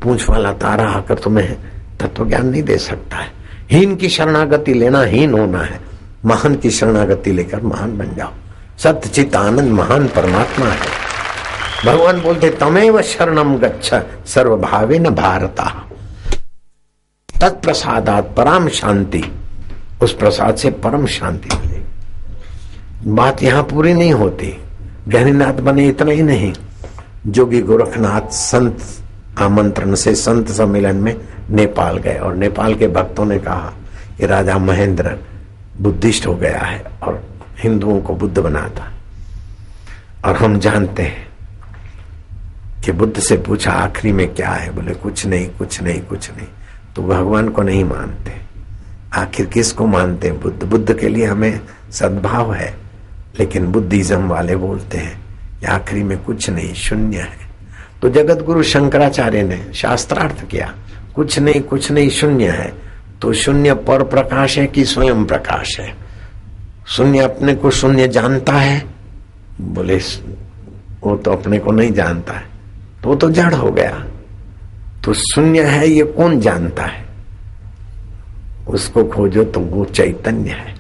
Speaker 2: पूंछ वाला तारा आकर तुम्हें तत्व ज्ञान नहीं दे सकता है। हीन की शरणागति लेना हीन होना है, महान की शरणागति लेकर महान बन जाओ। सत्य चित आनंद महान परमात्मा है। भगवान बोलते तमेव शरणम गच्छ सर्वभावेन भारता, तत्प्रसादात परम शांति। उस प्रसाद से परम शांति मिलेगी। बात यहां पूरी नहीं होती। गहरीनाथ बने इतना ही नहीं, जोगी गोरखनाथ संत आमंत्रण से संत सम्मेलन में नेपाल गए और नेपाल के भक्तों ने कहा कि राजा महेंद्र बुद्धिस्ट हो गया है और हिंदुओं को बुद्ध बनाता। और हम जानते हैं कि बुद्ध से पूछा आखिरी में क्या है, बोले कुछ नहीं कुछ नहीं कुछ नहीं। तो भगवान को नहीं मानते, आखिर किसको मानते? बुद्ध के लिए हमें सद्भाव है, लेकिन बुद्धिज्म वाले बोलते हैं कि आखिरी में कुछ नहीं, शून्य है। तो जगत गुरु शंकराचार्य ने शास्त्रार्थ किया, कुछ नहीं शून्य है। तो शून्य पर प्रकाश है कि स्वयं प्रकाश है? शून्य अपने को शून्य जानता है? बोले वो तो अपने को नहीं जानता है, तो वो तो जड़ हो गया। तो शून्य है ये कौन जानता है? उसको खोजो तो वो चैतन्य है।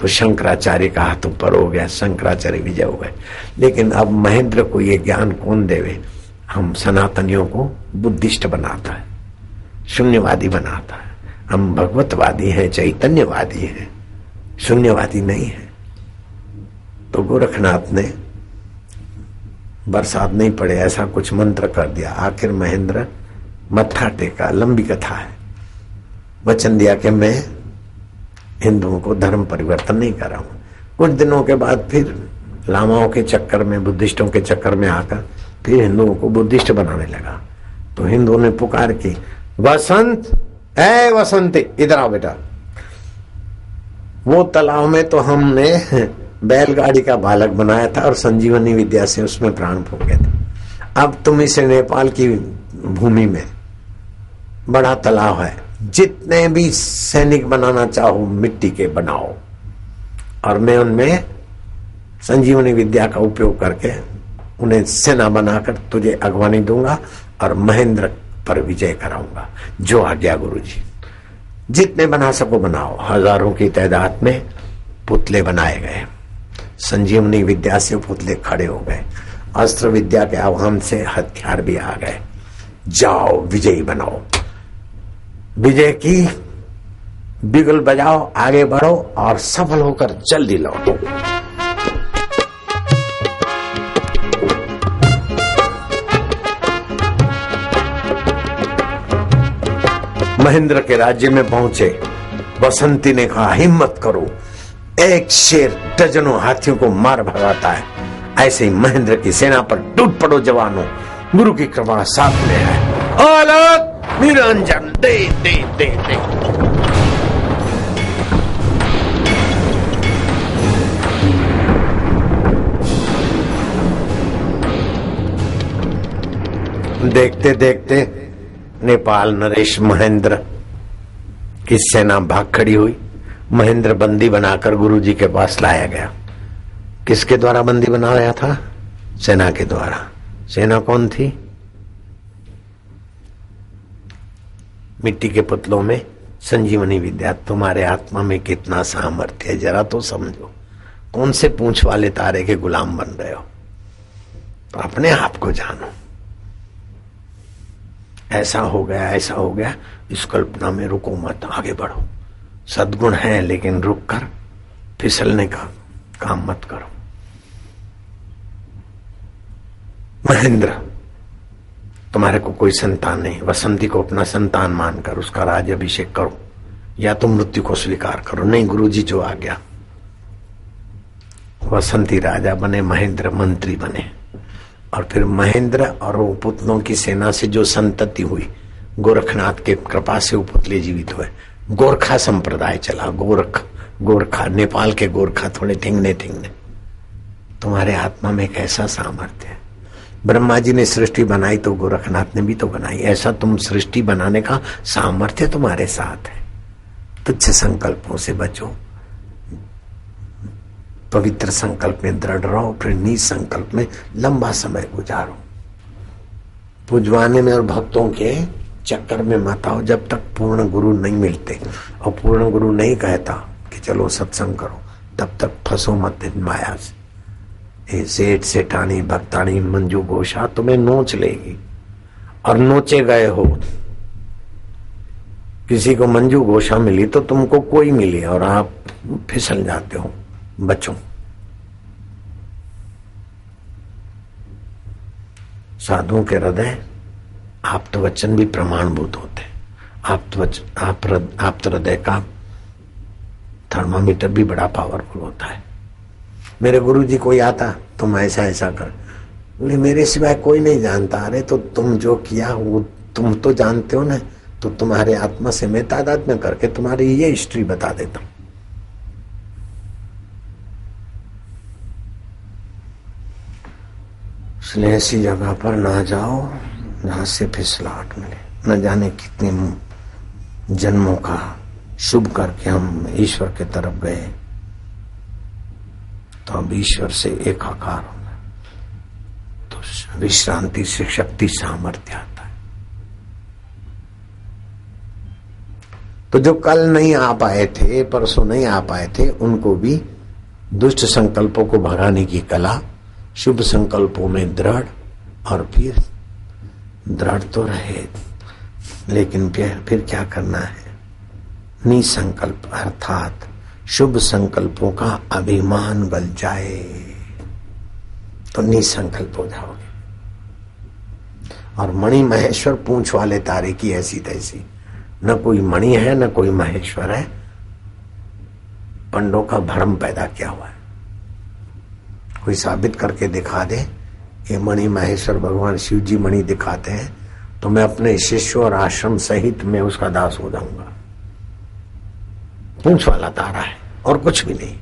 Speaker 2: तो शंकराचार्य का हाथ ऊपर हो गया, शंकराचार्य विजय हो गए। लेकिन अब महेंद्र को ये ज्ञान कौन देवे? हम सनातनियों को बुद्धिस्ट बनाता है, शून्यवादी बनाता है। हम भगवतवादी हैं, चैतन्यवादी हैं, शून्यवादी नहीं है। तो गोरखनाथ ने बरसात नहीं पड़े ऐसा कुछ मंत्र कर दिया। आखिर महेंद्र मत्था टेका। लंबी कथा है। वचन दिया कि मैं हिंदुओं को धर्म परिवर्तन नहीं कराऊंगा। कुछ दिनों के बाद फिर लामाओं के चक्कर में, बुद्धिस्टों के चक्कर में आकर फिर हिंदुओं को बुद्धिस्ट बनाने लगा। तो हिंदुओं ने पुकार की, वसंत ए वसंत इधर आओ बेटा। वो तालाब में तो हमने बैलगाड़ी का बालक बनाया था और संजीवनी विद्या से उसमें प्राण फूके थे। अब तुम इसे नेपाल की भूमि में बड़ा तालाब है, जितने भी सैनिक बनाना चाहो मिट्टी के बनाओ, और मैं उनमें संजीवनी विद्या का उपयोग करके उन्हें सेना बनाकर तुझे अगवानी दूंगा और महेंद्र पर विजय कराऊंगा। जो आज्ञा गुरु जी। जितने बना सको बनाओ। हजारों की तादाद में पुतले बनाए गए। संजीवनी विद्या से पुतले खड़े हो गए। अस्त्र विद्या के आह्वान से हथियार भी आ गए। जाओ विजयी बनाओ। विजय की बिगुल बजाओ, आगे बढ़ो और सफल होकर जल्दी लौटो। महेंद्र के राज्य में पहुंचे बसंती ने कहा, हिम्मत करो, एक शेर डजनों हाथियों को मार भगाता है, ऐसे ही महेंद्र की सेना पर टूट पड़ो जवानों, गुरु की कृपा साथ में है। औलाद निरंजन दे दे दे दे। देखते देखते नेपाल नरेश महेंद्र की सेना भाग खड़ी हुई। महेंद्र बंदी बनाकर गुरुजी के पास लाया गया। किसके द्वारा बंदी बनाया था? सेना के द्वारा। सेना कौन थी? मिट्टी के पुतलों में संजीवनी विद्या। तुम्हारे आत्मा में कितना सामर्थ्य है जरा तो समझो। कौन से पूंछ वाले तारे के गुलाम बन रहे हो? तो अपने आप को जानो। ऐसा हो गया, ऐसा हो गया, इस कल्पना में रुको मत, आगे बढ़ो। सद्गुण है लेकिन रुक कर फिसलने का काम मत करो। महेंद्र, तुम्हारे को कोई संतान नहीं, वसंती को अपना संतान मानकर उसका राज्य अभिषेक करो, या तो मृत्यु को स्वीकार करो। नहीं, गुरुजी जो आ गया। वसंती राजा बने, महेंद्र मंत्री बने। और फिर महेंद्र और वो पुतलों की सेना से जो संतति हुई, गोरखनाथ के कृपा से वो पुतले जीवित हुए। गोरखा संप्रदाय चला। गोरखा नेपाल के गोरखा थोड़े ठिंगने। तुम्हारे आत्मा में एक ऐसा सामर्थ्य है। ब्रह्मा जी ने सृष्टि बनाई तो गोरखनाथ ने भी तो बनाई। ऐसा तुम सृष्टि बनाने का सामर्थ्य तुम्हारे साथ है। तुच्छ संकल्पों से बचो, पवित्र संकल्प में दृढ़ रहो, फिर नीच संकल्प में लंबा समय गुजारो। पुजवाने में और भक्तों के चक्कर में मत आओ जब तक पूर्ण गुरु नहीं मिलते। और पूर्ण गुरु नहीं कहता कि चलो सत्संग करो, तब तक फंसो मत माया से। सेठ सेठानी भक्तानी मंजू घोषा तुम्हें नोच लेगी, और नोचे गए हो। किसी को मंजू घोषा मिली तो तुमको कोई मिली और आप फिसल जाते हो। बचो। साधुओं के हृदय आप्त वचन भी प्रमाणभूत होते। आप्त हृदय का थर्मामीटर भी बड़ा पावरफुल होता है। मेरे गुरुजी कोई आता, तुम ऐसा ऐसा कर, बोले मेरे सिवाय कोई नहीं जानता। अरे तो तुम जो किया वो तुम तो जानते हो ना, तो तुम्हारे आत्मा से मैं तादाद में करके तुम्हारी ये हिस्ट्री बता देता हूं। इसलिए ऐसी जगह पर ना जाओ जहां से फिसलाहट मिले। न जाने कितने जन्मों का शुभ करके हम ईश्वर के तरफ गए, तो अब ईश्वर से एकाकार होना, तो विश्रांति से शक्ति सामर्थ्य आता है। तो जो कल नहीं आ पाए थे, परसों नहीं आ पाए थे, उनको भी दुष्ट संकल्पों को भगाने की कला, शुभ संकल्पों में दृढ़, और फिर दृढ़ तो रहे, लेकिन फिर क्या करना है? निसंकल्प, अर्थात शुभ संकल्पों का अभिमान गल जाए तो निसंकल्प हो जाओगे। और मणि महेश्वर पूंछ वाले तारे की ऐसी तैसी, न कोई मणि है न कोई महेश्वर है। पंडों का भ्रम पैदा किया हुआ है। कोई साबित करके दिखा दे कि मणि महेश्वर भगवान शिव जी मणि दिखाते हैं, तो मैं अपने शिष्य और आश्रम सहित मैं उसका दास हो जाऊंगा। पूंछ वाला तारा है और कुछ भी नहीं।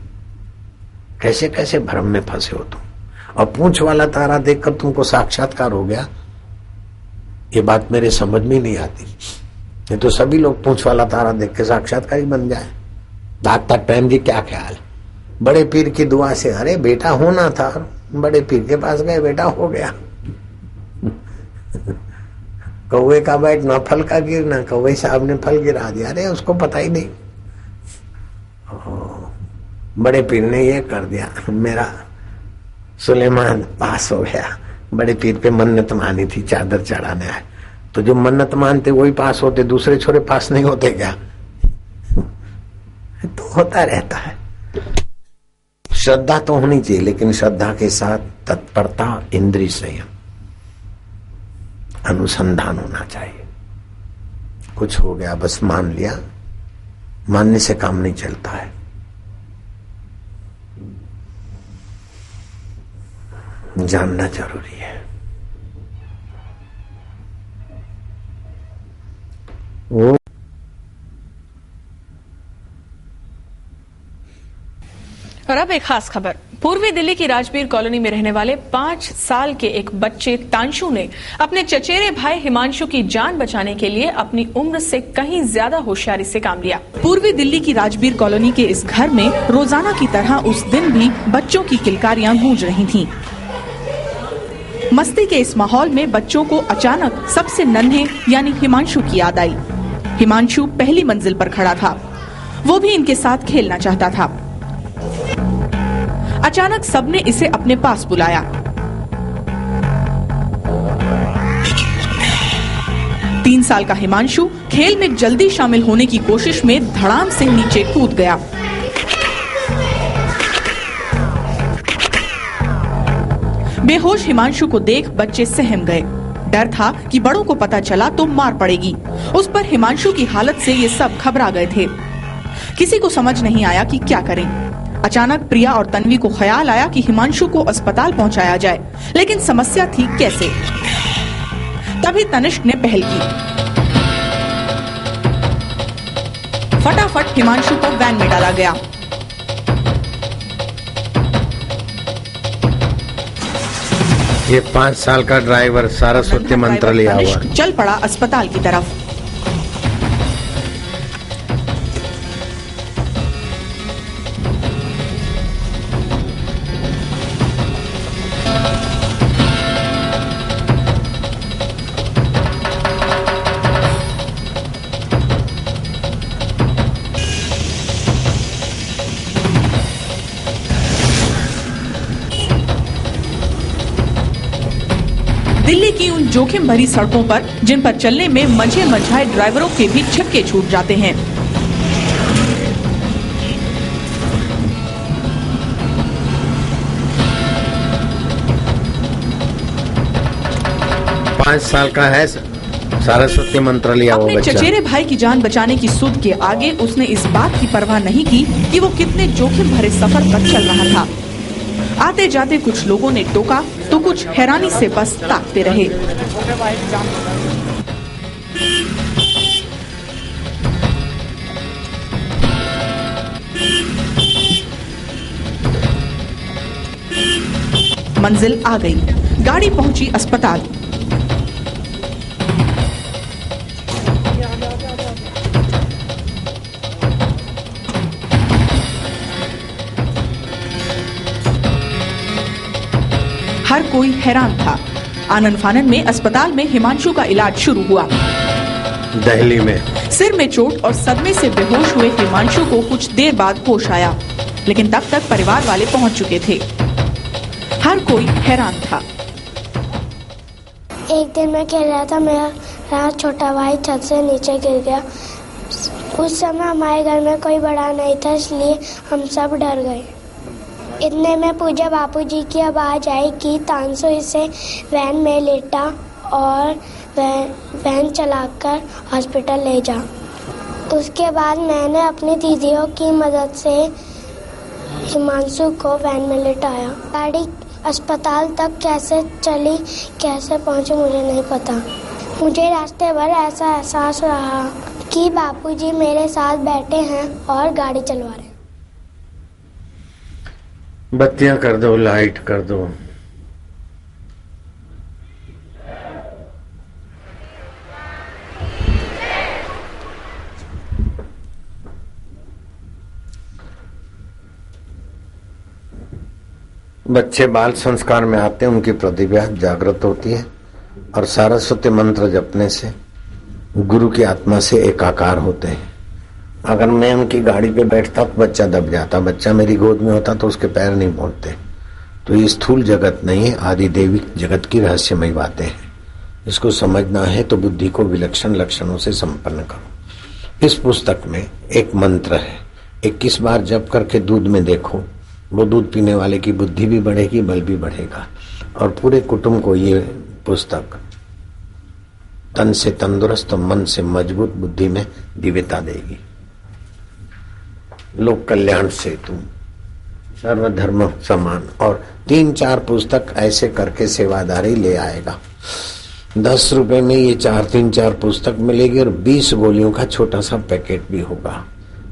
Speaker 2: कैसे कैसे भ्रम में फंसे हो तुम। और पूंछ वाला तारा देखकर तुमको साक्षात्कार हो गया, ये बात मेरे समझ में नहीं आती। ये तो सभी लोग पूंछ वाला तारा देख के साक्षात्कार ही बन जाए। डॉक्टर प्रेम जी क्या ख्याल? बड़े पीर की दुआ से, अरे बेटा होना था, बड़े पीर के पास गए, बेटा हो गया। कौवे का बैठना फल का गिरना, कौवे साहब ने फल गिरा दिया, अरे उसको पता ही नहीं। बड़े पीर ने ये कर दिया, मेरा सुलेमान पास हो गया। बड़े पीर पे मन्नत मानी थी, चादर चढ़ाने आए, तो जो मन्नत मानते वही पास होते, दूसरे छोरे पास नहीं होते क्या? तो होता रहता है। श्रद्धा तो होनी चाहिए, लेकिन श्रद्धा के साथ तत्परता, इंद्रिय संयम, अनुसंधान होना चाहिए। कुछ हो गया बस मान लिया, मानने से काम नहीं चलता है। जानना जरूरी है। वो
Speaker 3: और अब एक खास खबर। पूर्वी दिल्ली की राजबीर कॉलोनी में रहने वाले 5 साल के एक बच्चे तांशु ने अपने चचेरे भाई हिमांशु की जान बचाने के लिए अपनी उम्र से कहीं ज्यादा होशियारी से काम लिया। पूर्वी दिल्ली की राजबीर कॉलोनी के इस घर में रोजाना की तरह उस दिन भी बच्चों की किलकारियां गूंज रही थीं। मस्ती के इस माहौल में बच्चों को अचानक सबसे नन्हे यानी हिमांशु की याद आई। हिमांशु पहली मंजिल पर खड़ा था, वो भी इनके साथ खेलना चाहता था। अचानक सबने इसे अपने पास बुलाया। तीन साल का हिमांशु खेल में जल्दी शामिल होने की कोशिश में धड़ाम से नीचे कूद गया। बेहोश हिमांशु को देख बच्चे सहम गए। डर था कि बड़ों को पता चला तो मार पड़ेगी। उस पर हिमांशु की हालत से ये सब घबरा गए थे। किसी को समझ नहीं आया कि क्या करें। अचानक प्रिया और तन्वी को ख्याल आया कि हिमांशु को अस्पताल पहुंचाया जाए, लेकिन समस्या थी कैसे। तभी तनिष्क ने पहल की। फटाफट हिमांशु को वैन में डाला गया।
Speaker 1: ये 5 साल का ड्राइवर सारस्वती मंत्र लिया हुआ
Speaker 3: चल पड़ा अस्पताल की तरफ। दिल्ली की उन जोखिम भरी सड़कों पर जिन पर चलने में मंझे मंझाए ड्राइवरों के भी छिक्के छूट जाते हैं।
Speaker 1: पांच साल का है, सारस्वती मंत्र लिया हुआ
Speaker 3: अपने
Speaker 1: बच्चा।
Speaker 3: चचेरे भाई की जान बचाने की सुध के आगे उसने इस बात की परवाह नहीं की कि वो कितने जोखिम भरे सफर पर चल रहा था। आते जाते कुछ लोगों ने टोका तो कुछ हैरानी से बस ताकते रहे। मंजिल आ गई, गाड़ी पहुंची अस्पताल। हर कोई हैरान था। आनन फानन में अस्पताल में हिमांशु का इलाज शुरू हुआ।
Speaker 1: दिल्ली में
Speaker 3: सिर में चोट और सदमे से बेहोश हुए हिमांशु को कुछ देर बाद होश आया, लेकिन तब तक परिवार वाले पहुंच चुके थे। हर कोई हैरान था।
Speaker 4: एक दिन मैं खेल रहा था, मेरा छोटा भाई छत से नीचे गिर गया। उस समय हमारे घर में कोई बड़ा नहीं था, इसलिए हम सब डर गए। इतने में पूजा बापूजी की आवाज आई कि तांसु इसे वैन में लेटा और वैन चलाकर हॉस्पिटल ले जा। उसके बाद मैंने अपनी दीदियों की मदद से हिमांशु को वैन में लेटाया। गाड़ी अस्पताल तक कैसे चली, कैसे पहुंची मुझे नहीं पता। मुझे रास्ते भर ऐसा एहसास रहा कि बापूजी मेरे साथ बैठे हैं और गाड़ी चलवा रहे हैं।
Speaker 1: बत्तियां कर दो, लाइट कर दो। बच्चे बाल संस्कार में आते हैं, उनकी प्रतिभा जागृत होती है और सारस्वती मंत्र जपने से गुरु की आत्मा से एकाकार होते हैं। अगर मैं उनकी गाड़ी पे बैठता तो बच्चा दब जाता, बच्चा मेरी गोद में होता तो उसके पैर नहीं पहुंचते। तो ये स्थूल जगत नहीं है, आदि देविक जगत की रहस्यमयी बातें हैं। इसको समझना है तो बुद्धि को विलक्षण लक्षणों से संपन्न करो। इस पुस्तक में एक मंत्र है, 21 बार जप करके दूध में देखो, वो दूध पीने वाले की बुद्धि भी बढ़ेगी, बल भी बढ़ेगा और पूरे कुटुंब को ये पुस्तक तन से तंदुरुस्त, मन से मजबूत, बुद्धि में दिव्यता देगी।
Speaker 2: लोक कल्याण सेतु, सर्वधर्म समान, और 3-4 पुस्तक ऐसे करके सेवादारी ले आएगा। 10 रुपए में ये 3-4 पुस्तक मिलेगी और 20 गोलियों का छोटा सा पैकेट भी होगा।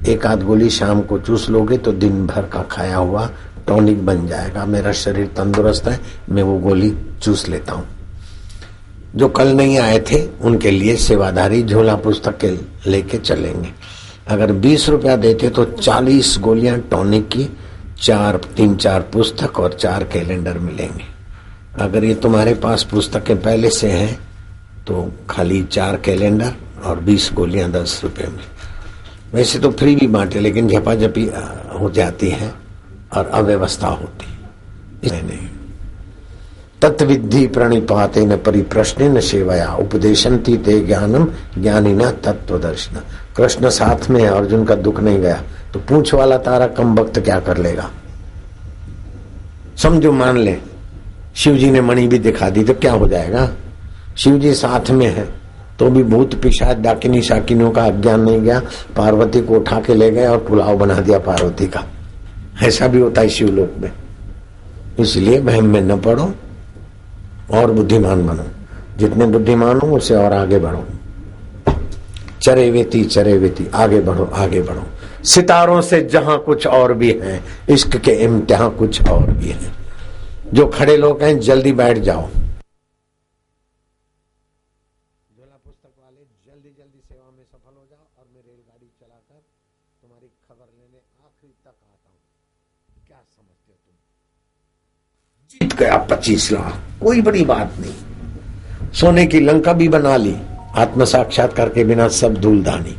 Speaker 2: 1 आध गोली शाम को चूस लोगे तो दिन भर का खाया हुआ टॉनिक बन जाएगा। मेरा शरीर तंदुरुस्त है, मैं वो गोली चूस लेता हूँ। जो कल नहीं आए थे उनके लिए सेवादारी झोला पुस्तक के लेके चलेंगे। अगर 20 रुपया देते तो 40 गोलियां टॉनिक की, 3-4 पुस्तक और 4 कैलेंडर मिलेंगे। अगर ये तुम्हारे पास पुस्तकें पहले से हैं तो खाली 4 कैलेंडर और 20 गोलियां 10 रुपये में। वैसे तो फ्री भी बांटे, लेकिन झपाझपी हो जाती है और अव्यवस्था होती है। नहीं, तत्विद्धि प्रणिपाते न परिप्रश्ने न सेवया उपदेशन्ति ते ज्ञानम ज्ञानिना तत्वदर्शन। कृष्ण साथ में है, अर्जुन का दुख नहीं गया तो पूंछ वाला तारा कम वक्त क्या कर लेगा। समझो, मान ले शिव जी ने मणि भी दिखा दी तो क्या हो जाएगा। शिव जी साथ में है तो भी भूत पिशाच डाकिनी शाकिनियों का अज्ञान नहीं गया, पार्वती को उठा के ले गए और पुलाव बना दिया पार्वती का। ऐसा भी होता है शिवलोक में। इसलिए वहम में न पड़ो और बुद्धिमान बनो। जितने बुद्धिमान हो उससे और आगे बढ़ो। चरे वेती आगे बढ़ो, आगे बढ़ो। सितारों से जहां कुछ और भी है, इश्क के इम्तिहान कुछ और भी है। जो खड़े लोग हैं जल्दी बैठ जाओ। झोला पुस्तक वाले जल्दी सेवा में सफल हो जाओ और मैं रेलगाड़ी चलाकर तुम्हारी खबर लेने आखिरी तक आता हूं। क्या समझते हो तुम? जीत गया 25 लाख, कोई बड़ी बात नहीं। सोने की लंका भी बना ली, आत्म साक्षात्कार के बिना सब धूलदानी।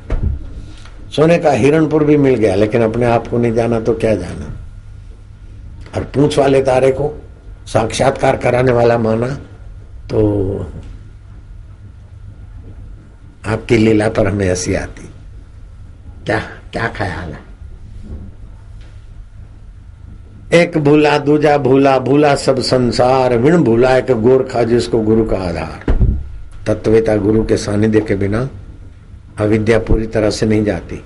Speaker 2: सोने का हिरणपुर भी मिल गया, लेकिन अपने आप को नहीं जाना तो क्या जाना। और पूंछ वाले तारे को साक्षात्कार कराने वाला माना तो आपकी लीला पर हमें हंसी आती। क्या ख्याल है? एक भूला दूजा भूला, भूला सब संसार, विण भूला एक गोरखा जिसको गुरु का आधार। तत्ववेता गुरु के सानिध्य के बिना अविद्या पूरी तरह से नहीं जाती।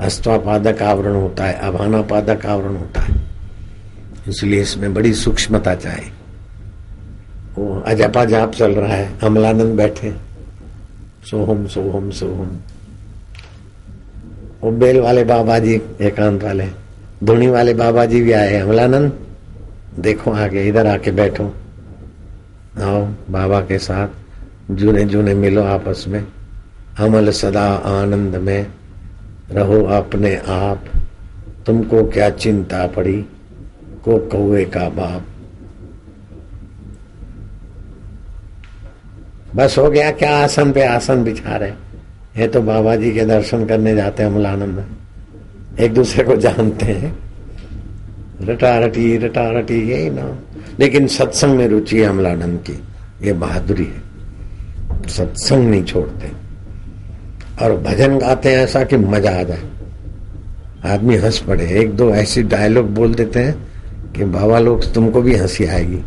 Speaker 2: अष्टापादक आवरण होता है, अभानापादक आवरण होता है। इसलिए इसमें बड़ी सूक्ष्मता चाहिए। वो अजपा जाप चल रहा है, अमलानंद बैठे सोहम सोहम सोहम। वो बेल वाले बाबा जी, एकांत वाले धुनी वाले बाबा जी भी आए। अमलानंद देखो आगे, इधर आके बैठो, आओ बाबा के साथ जूने जूने मिलो आपस में। अमल सदा आनंद में रहो अपने आप, तुमको क्या चिंता पड़ी को कौवे का बाप। बस हो गया क्या? आसन पे आसन बिछा रहे। ये तो बाबा जी के दर्शन करने जाते हैं अमलानंद, एक दूसरे को जानते हैं। रटा रटी यही ना, लेकिन सत्संग में रुचि है अमलानंद की। ये बहादुरी है, सत्संग नहीं छोड़ते और भजन गाते हैं ऐसा कि मजा आ जाए, आदमी हंस पड़े। 1-2 ऐसी डायलॉग बोल देते हैं कि बाबा लोग तुमको भी हंसी आएगी।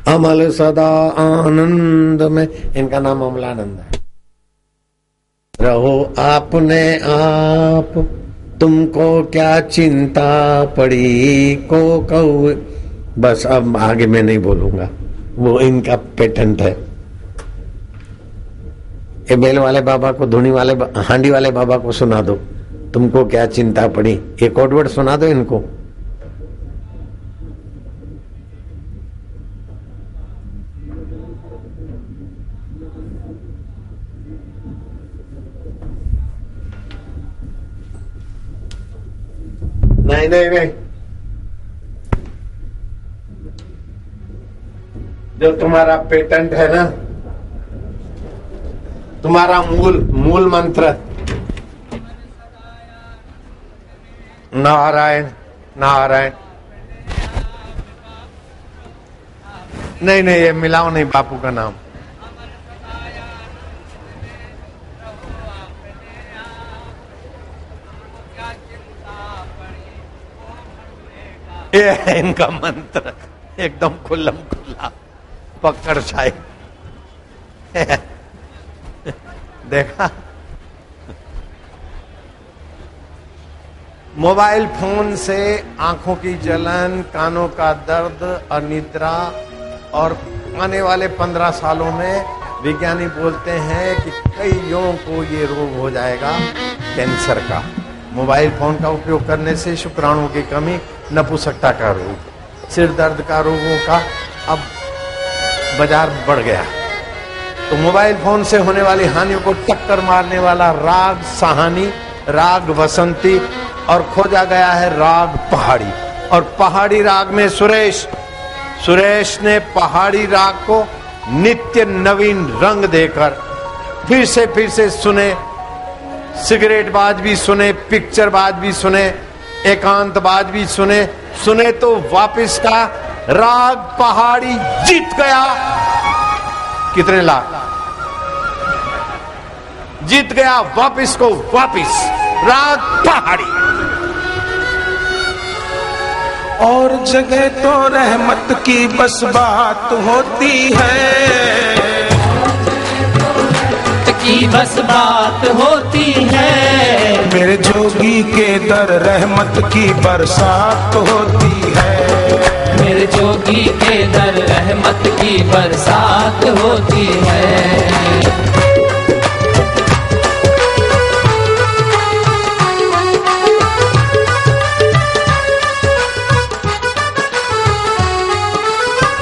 Speaker 2: अमल सदा आनंद में, इनका नाम अमलानंद है। रहो आपने आप, तुमको क्या चिंता पड़ी को कौवे। बस अब आगे मैं नहीं बोलूंगा, वो इनका पेटेंट है। ये बेल वाले बाबा को, धुनी वाले, हांडी वाले बाबा को सुना दो, तुमको क्या चिंता पड़ी। ये कोड वर्ड सुना दो इनको। नहीं, जो तुम्हारा पेटेंट है ना, तुम्हारा मूल मंत्र नारायण नारायण। नहीं, ये मिलाओ नहीं बापू का नाम। ये है इनका मंत्र, एकदम खुल्लम खुल्ला पकड़ छाई। देखा मोबाइल फोन से आंखों की जलन, कानों का दर्द, अनिद्रा और आने वाले 15 सालों में विज्ञानी बोलते हैं कि कईयों को ये रोग हो जाएगा कैंसर का। मोबाइल फोन का उपयोग करने से शुक्राणुओं की कमी, नपुंसकता का रोग, सिर दर्द का रोगों का अब बाजार बढ़ गया। तो मोबाइल फोन से होने वाली हानियों को टक्कर मारने वाला राग साहनी, राग वसंती और खोजा गया है राग पहाड़ी। और पहाड़ी राग में सुरेश ने पहाड़ी राग को नित्य नवीन रंग देकर फिर से सुने। सिगरेट बाज भी सुने, पिक्चर बाज भी सुने, एकांत बाज भी सुने तो वापिस का राग पहाड़ी जीत गया। कितने लाख जीत गया, वापिस को वापिस राग पहाड़ी।
Speaker 5: और जगह तो रहमत की बस बात होती है,
Speaker 6: की बस बात होती है।
Speaker 5: मेरे जोगी के दर रहमत की बरसात होती है,
Speaker 6: मेरे जोगी के दर रहमत की बरसात होती है।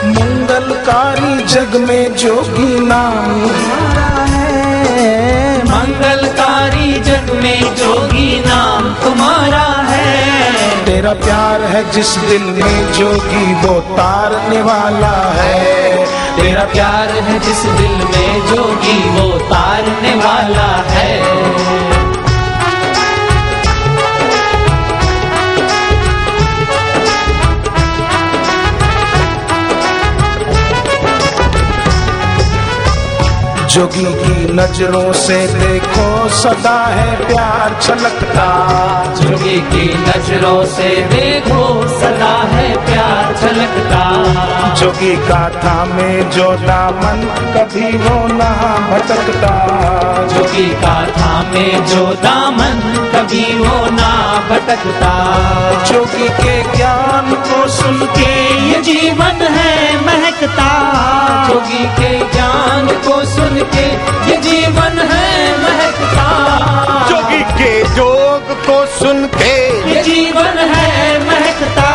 Speaker 5: मंगलकारी जग में जोगी नाम तुम्हारा है,
Speaker 6: मंगलकारी जग में जोगी नाम तुम्हारा है।
Speaker 5: तेरा प्यार है जिस दिल में जोगी वो तारने वाला है,
Speaker 6: तेरा प्यार है जिस दिल में जोगी वो तारने वाला है।
Speaker 5: जोगी की नजरों से देखो सदा है प्यार छलकता,
Speaker 6: जोगी की नजरों से देखो सदा है प्यार छलकता।
Speaker 5: जोगी गाथा में जो दामन कभी वो ना भटकता,
Speaker 6: जोगी गाथा में जो दामन कभी वो ना भटकता।
Speaker 5: जोगी के ज्ञान को सुन के
Speaker 6: ये जीवन है महकता, जोगी के ज्ञान को सुन के ये जीवन है महकता।
Speaker 2: जोगी के जोग को सुन के
Speaker 6: ये जीवन है महकता,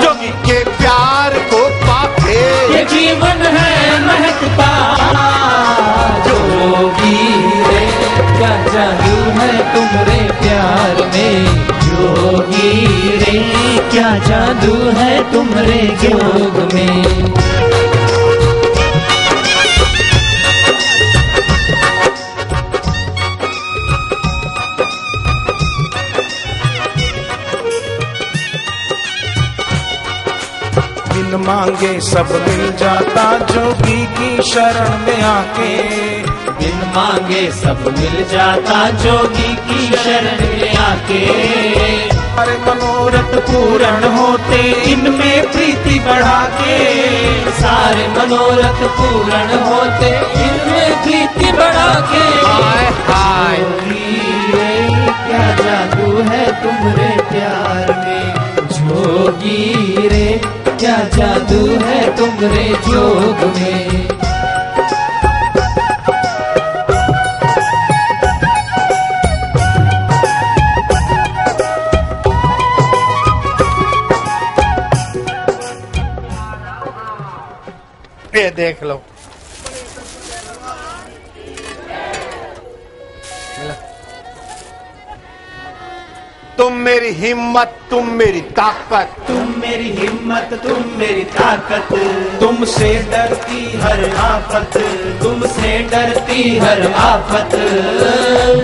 Speaker 2: जोगी के प्यार को पाके
Speaker 6: ये जीवन है महकता। जोगी रे क्या जादू है तुम्हारे प्यार में, जोगी रे क्या जादू है तुम्हारे योग में।
Speaker 5: बिन मांगे सब मिल जाता जोगी की शरण में आके,
Speaker 6: बिन मांगे सब मिल जाता जोगी की शरण में आके।
Speaker 5: सारे मनोरथ पूर्ण होते इनमें प्रीति बढ़ा के,
Speaker 6: सारे मनोरथ पूर्ण होते इनमें प्रीति बढ़ा के।
Speaker 2: हाय हाय
Speaker 6: जोगी रे क्या जादू है तुम्हारे प्यार में, जोगी रे क्या जादू है तुम्हारे जोग में।
Speaker 2: ये देख लो, तुम मेरी हिम्मत, तुम मेरी ताकत,
Speaker 6: तुम मेरी हिम्मत, तुम मेरी ताकत।
Speaker 5: तुमसे डरती
Speaker 6: हर आफत, तुमसे डरती हर आफत।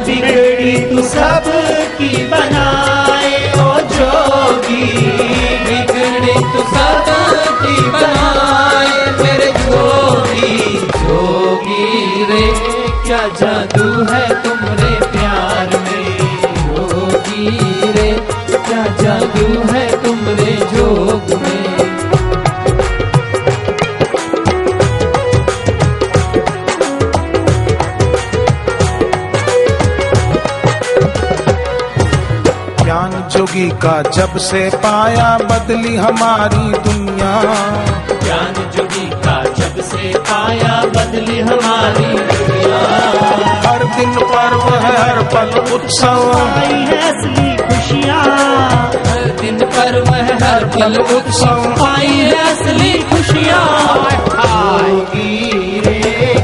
Speaker 6: बिगड़ी तू सब की बनाए ओ जोगी, बिगड़ी तू सब की बनाए मेरे जोगी। जोगी रे क्या जादू है तुम्हारे प्यार में, जोगी रे क्या जादू है तुम्हारे जोग में।
Speaker 5: ज्ञान जोगी जोगी का जब से पाया बदली हमारी दुनिया।
Speaker 6: ज्ञान जोगी का जब से पाया बदली हमारी दुनिया।
Speaker 5: हर दिन पर्व है हर पल उत्सव,
Speaker 7: आई है असली खुशियाँ।
Speaker 6: हर दिन पर्व है हर पल उत्सव, आई है असली खुशियाँ।
Speaker 7: जोगी रे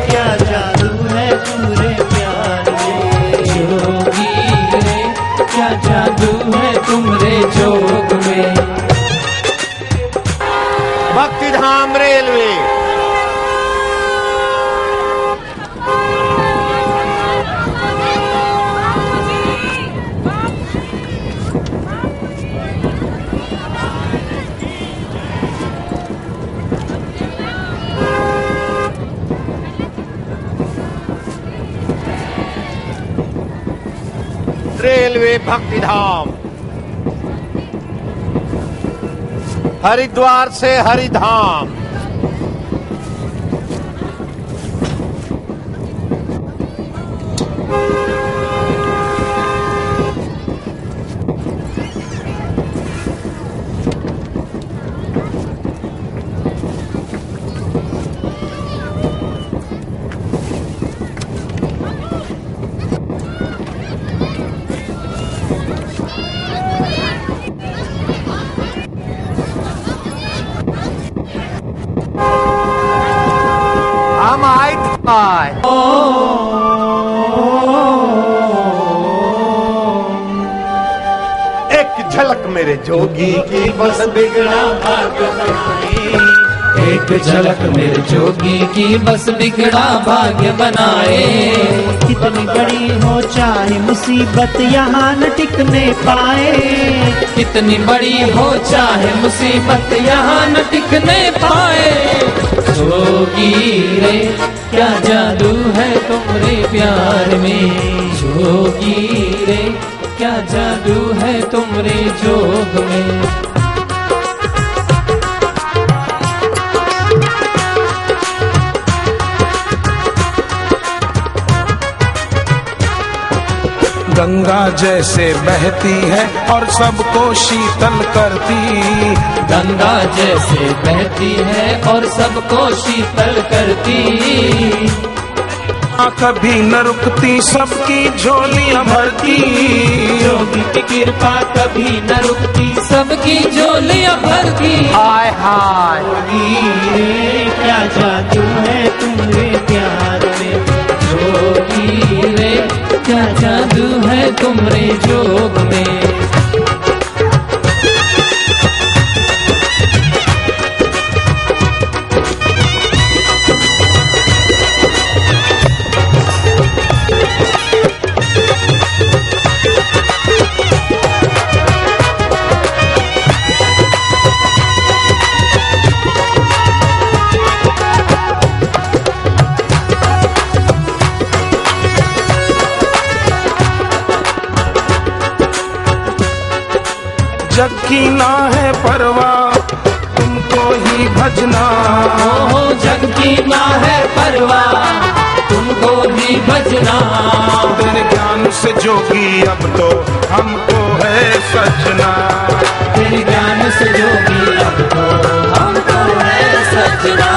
Speaker 7: क्या जादू है पूरे प्यार में।
Speaker 6: जोगी रे क्या जादू है तुमरे जोग में।
Speaker 1: भक्ति धाम रेलवे। रेलवे भक्ति धाम, हरिद्वार से हरिधाम। हम आए एक झलक मेरे जोगी की बस बिगड़ा भाग बनाए।
Speaker 6: एक झलक मेरे जोगी की बस बिगड़ा भाग्य बनाए।
Speaker 7: कितनी बड़ी हो चाहे मुसीबत यहाँ न टिकने पाए।
Speaker 6: कितनी बड़ी हो चाहे मुसीबत यहाँ न टिकने पाए। जोगी रे क्या जादू है तुमरे प्यार में। जोगी रे क्या जादू है तुमरे जोग में।
Speaker 5: गंगा जैसे बहती है और सबको शीतल करती।
Speaker 6: गंगा जैसे बहती है और सबको शीतल करती।
Speaker 5: कभी न रुकती सबकी झोलियां भरती।
Speaker 6: जोगी की कृपा कभी न रुकती सबकी झोलियां भरती।
Speaker 1: हाय हाय
Speaker 7: जोगी रे क्या जादू है तुम्हारे प्यार में।
Speaker 6: जोगी रे क्या जादू है तुमरे जोग में।
Speaker 5: जग की ना है परवाह तुमको ही भजना।
Speaker 6: ओ जग की ना है परवाह तुमको ही भजना।
Speaker 5: तेरे ज्ञान से जोगी अब तो हमको है सजना।
Speaker 6: तेरे ज्ञान से जोगी अब तो हमको है सजना।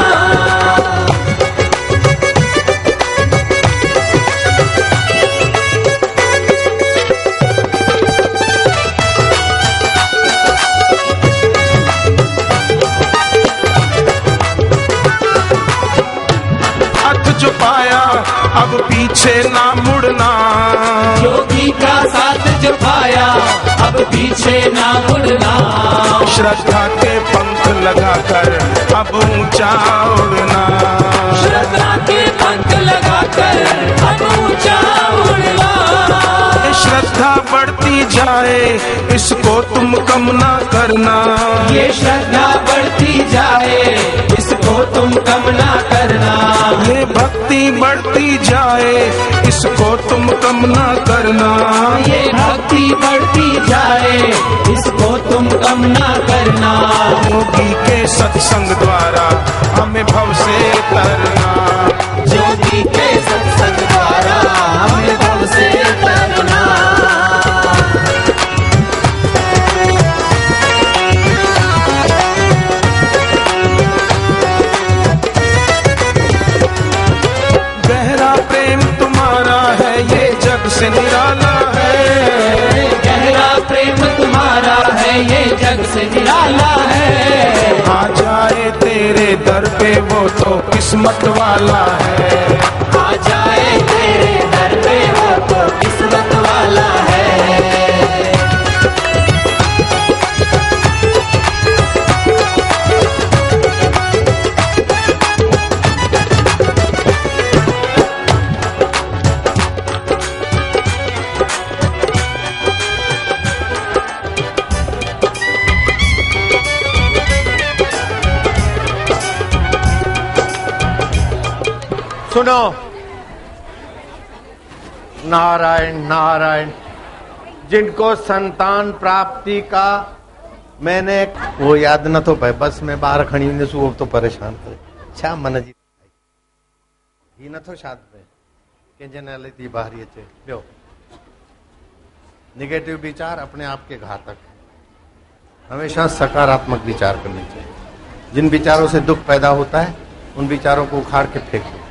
Speaker 5: जो पाया अब पीछे ना मुड़ना।
Speaker 6: जोगी का साथ जो पाया अब पीछे ना मुड़ना।
Speaker 5: श्रद्धा के पंख लगाकर अब ऊंचा उड़ना।
Speaker 6: श्रद्धा के पंख लगाकर अब ऊंचा उड़ना।
Speaker 5: श्रद्धा बढ़ती जाए इसको तुम कम ना करना।
Speaker 6: ये श्रद्धा बढ़ती जाए इसको तुम कम ना करना।
Speaker 5: ये भक्ति बढ़ती जाए इसको तुम कम ना करना।
Speaker 6: ये भक्ति बढ़ती जाए इसको तुम कम ना करना।
Speaker 5: जोगी के सत्संग द्वारा हमें भव से तरना।
Speaker 6: जोगी के सत्संग द्वारा हमें भव से तरना। है, ये जग से निराला है।
Speaker 5: आ जाए तेरे दर पे वो तो किस्मत वाला है।
Speaker 6: आ जाए तेरे दर पे वो तो किस्मत वाला है।
Speaker 1: सुनो, नारायण नारायण, जिनको संतान प्राप्ति का मैंने वो याद न तो बस में बाहर खड़ी हुई वो तो परेशान करे छा मन जी ही न तो शाद पे के जने लेती बाहरी अचे ॿियो निगेटिव विचार अपने आप के घातक है। हमेशा सकारात्मक विचार करने चाहिए। जिन विचारों से दुख पैदा होता है उन विचारों को उखाड़ के फेंक दो।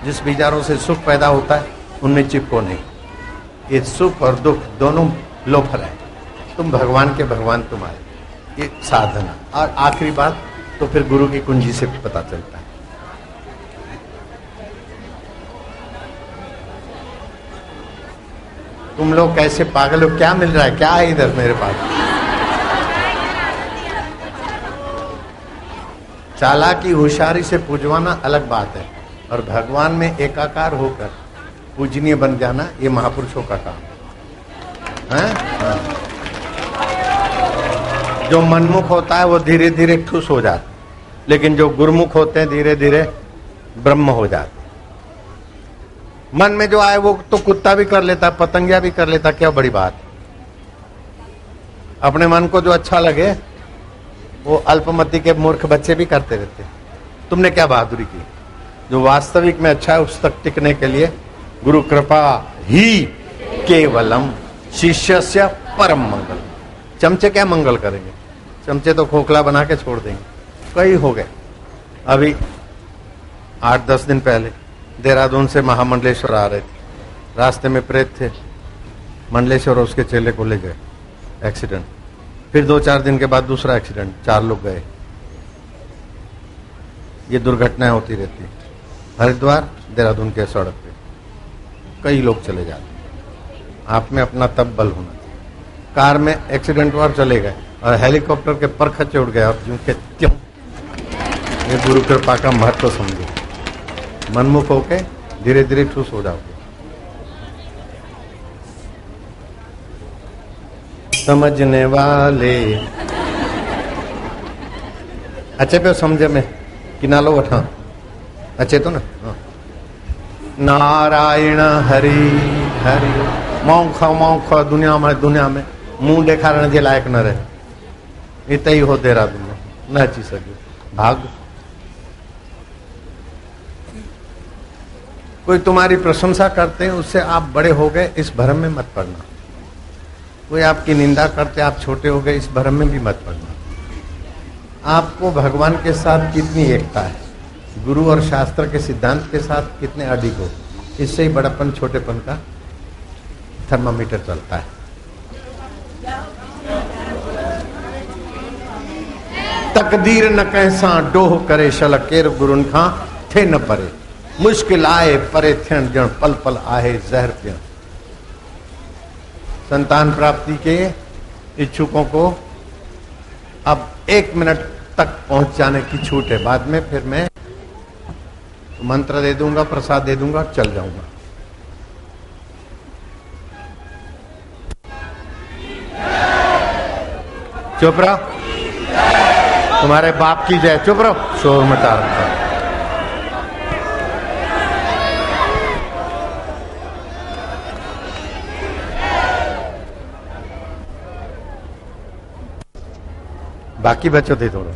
Speaker 1: जिस विचारों से सुख पैदा होता है उनमें चिपको नहीं। ये सुख और दुख दोनों लोफर है। तुम भगवान के भगवान तुम्हारे, ये साधना। और आखिरी बात तो फिर गुरु की कुंजी से पता चलता है। तुम लोग कैसे पागल हो? क्या मिल रहा है? क्या है इधर मेरे पास? चालाकी होशियारी से पूजवाना अलग बात है, और भगवान में एकाकार होकर पूजनीय बन जाना ये महापुरुषों का काम है। जो मनमुख होता है वो धीरे धीरे ठुस हो जाता है, लेकिन जो गुरुमुख होते हैं धीरे धीरे ब्रह्म हो जाते। मन में जो आए वो तो कुत्ता भी कर लेता, पतंगिया भी कर लेता, क्या बड़ी बात। अपने मन को जो अच्छा लगे वो अल्पमति के मूर्ख बच्चे भी करते रहते। तुमने क्या बहादुरी की। जो वास्तविक में अच्छा है उस तक टिकने के लिए गुरु कृपा ही केवलम शिष्यस्य परम मंगल। चमचे क्या मंगल करेंगे? चमचे तो खोखला बना के छोड़ देंगे। कई हो गए। अभी 8-10 दिन पहले देहरादून से महामंडलेश्वर आ रहे थे, रास्ते में प्रेत थे। मंडलेश्वर उसके चेले को ले गए, एक्सीडेंट। फिर 2-4 दिन के बाद दूसरा एक्सीडेंट, 4 लोग गए। ये दुर्घटनाएं होती रहती है। हरिद्वार देहरादून के सड़क पे कई लोग चले जाते। आप में अपना तब बल होना चाहिए। कार में एक्सीडेंट हुआ चले गए, और हेलीकॉप्टर के पर खच्चे उड़ गए और क्यों के क्यों। ये गुरु कृपा का महत्व समझो। मनमुख होके धीरे धीरे ठूस हो जाओगे। समझने वाले अच्छे पे समझे में कि ना लो वठा अच्छे तो ना। नारायण हरि हरि। मौख दुनिया में मुंह देखारण जे लायक न रहे। इत ही हो देहरादून में न अची सके। भाग कोई तुम्हारी प्रशंसा करते हैं उससे आप बड़े हो गए इस भ्रम में मत पड़ना। कोई आपकी निंदा करते आप छोटे हो गए इस भ्रम में भी मत पड़ना। आपको भगवान के साथ कितनी एकता है, गुरु और शास्त्र के सिद्धांत के साथ कितने अडिग हो, इससे ही बड़प्पन छोटेपन का थर्मामीटर चलता है। तकदीर न कैसा डोह करे शल केर गुरुन खां थे न परे। मुश्किल आए परे थियण जण पल पल आहे जहर पियण। संतान प्राप्ति के इच्छुकों को अब 1 मिनट तक पहुंच जाने की छूट है। बाद में फिर मैं मंत्र दे दूंगा, प्रसाद दे दूंगा, चल जाऊंगा। चुप रहो, तुम्हारे बाप की जय। चुप रहो, शोर मचा रखा। बाकी बच्चों थे थोड़ा।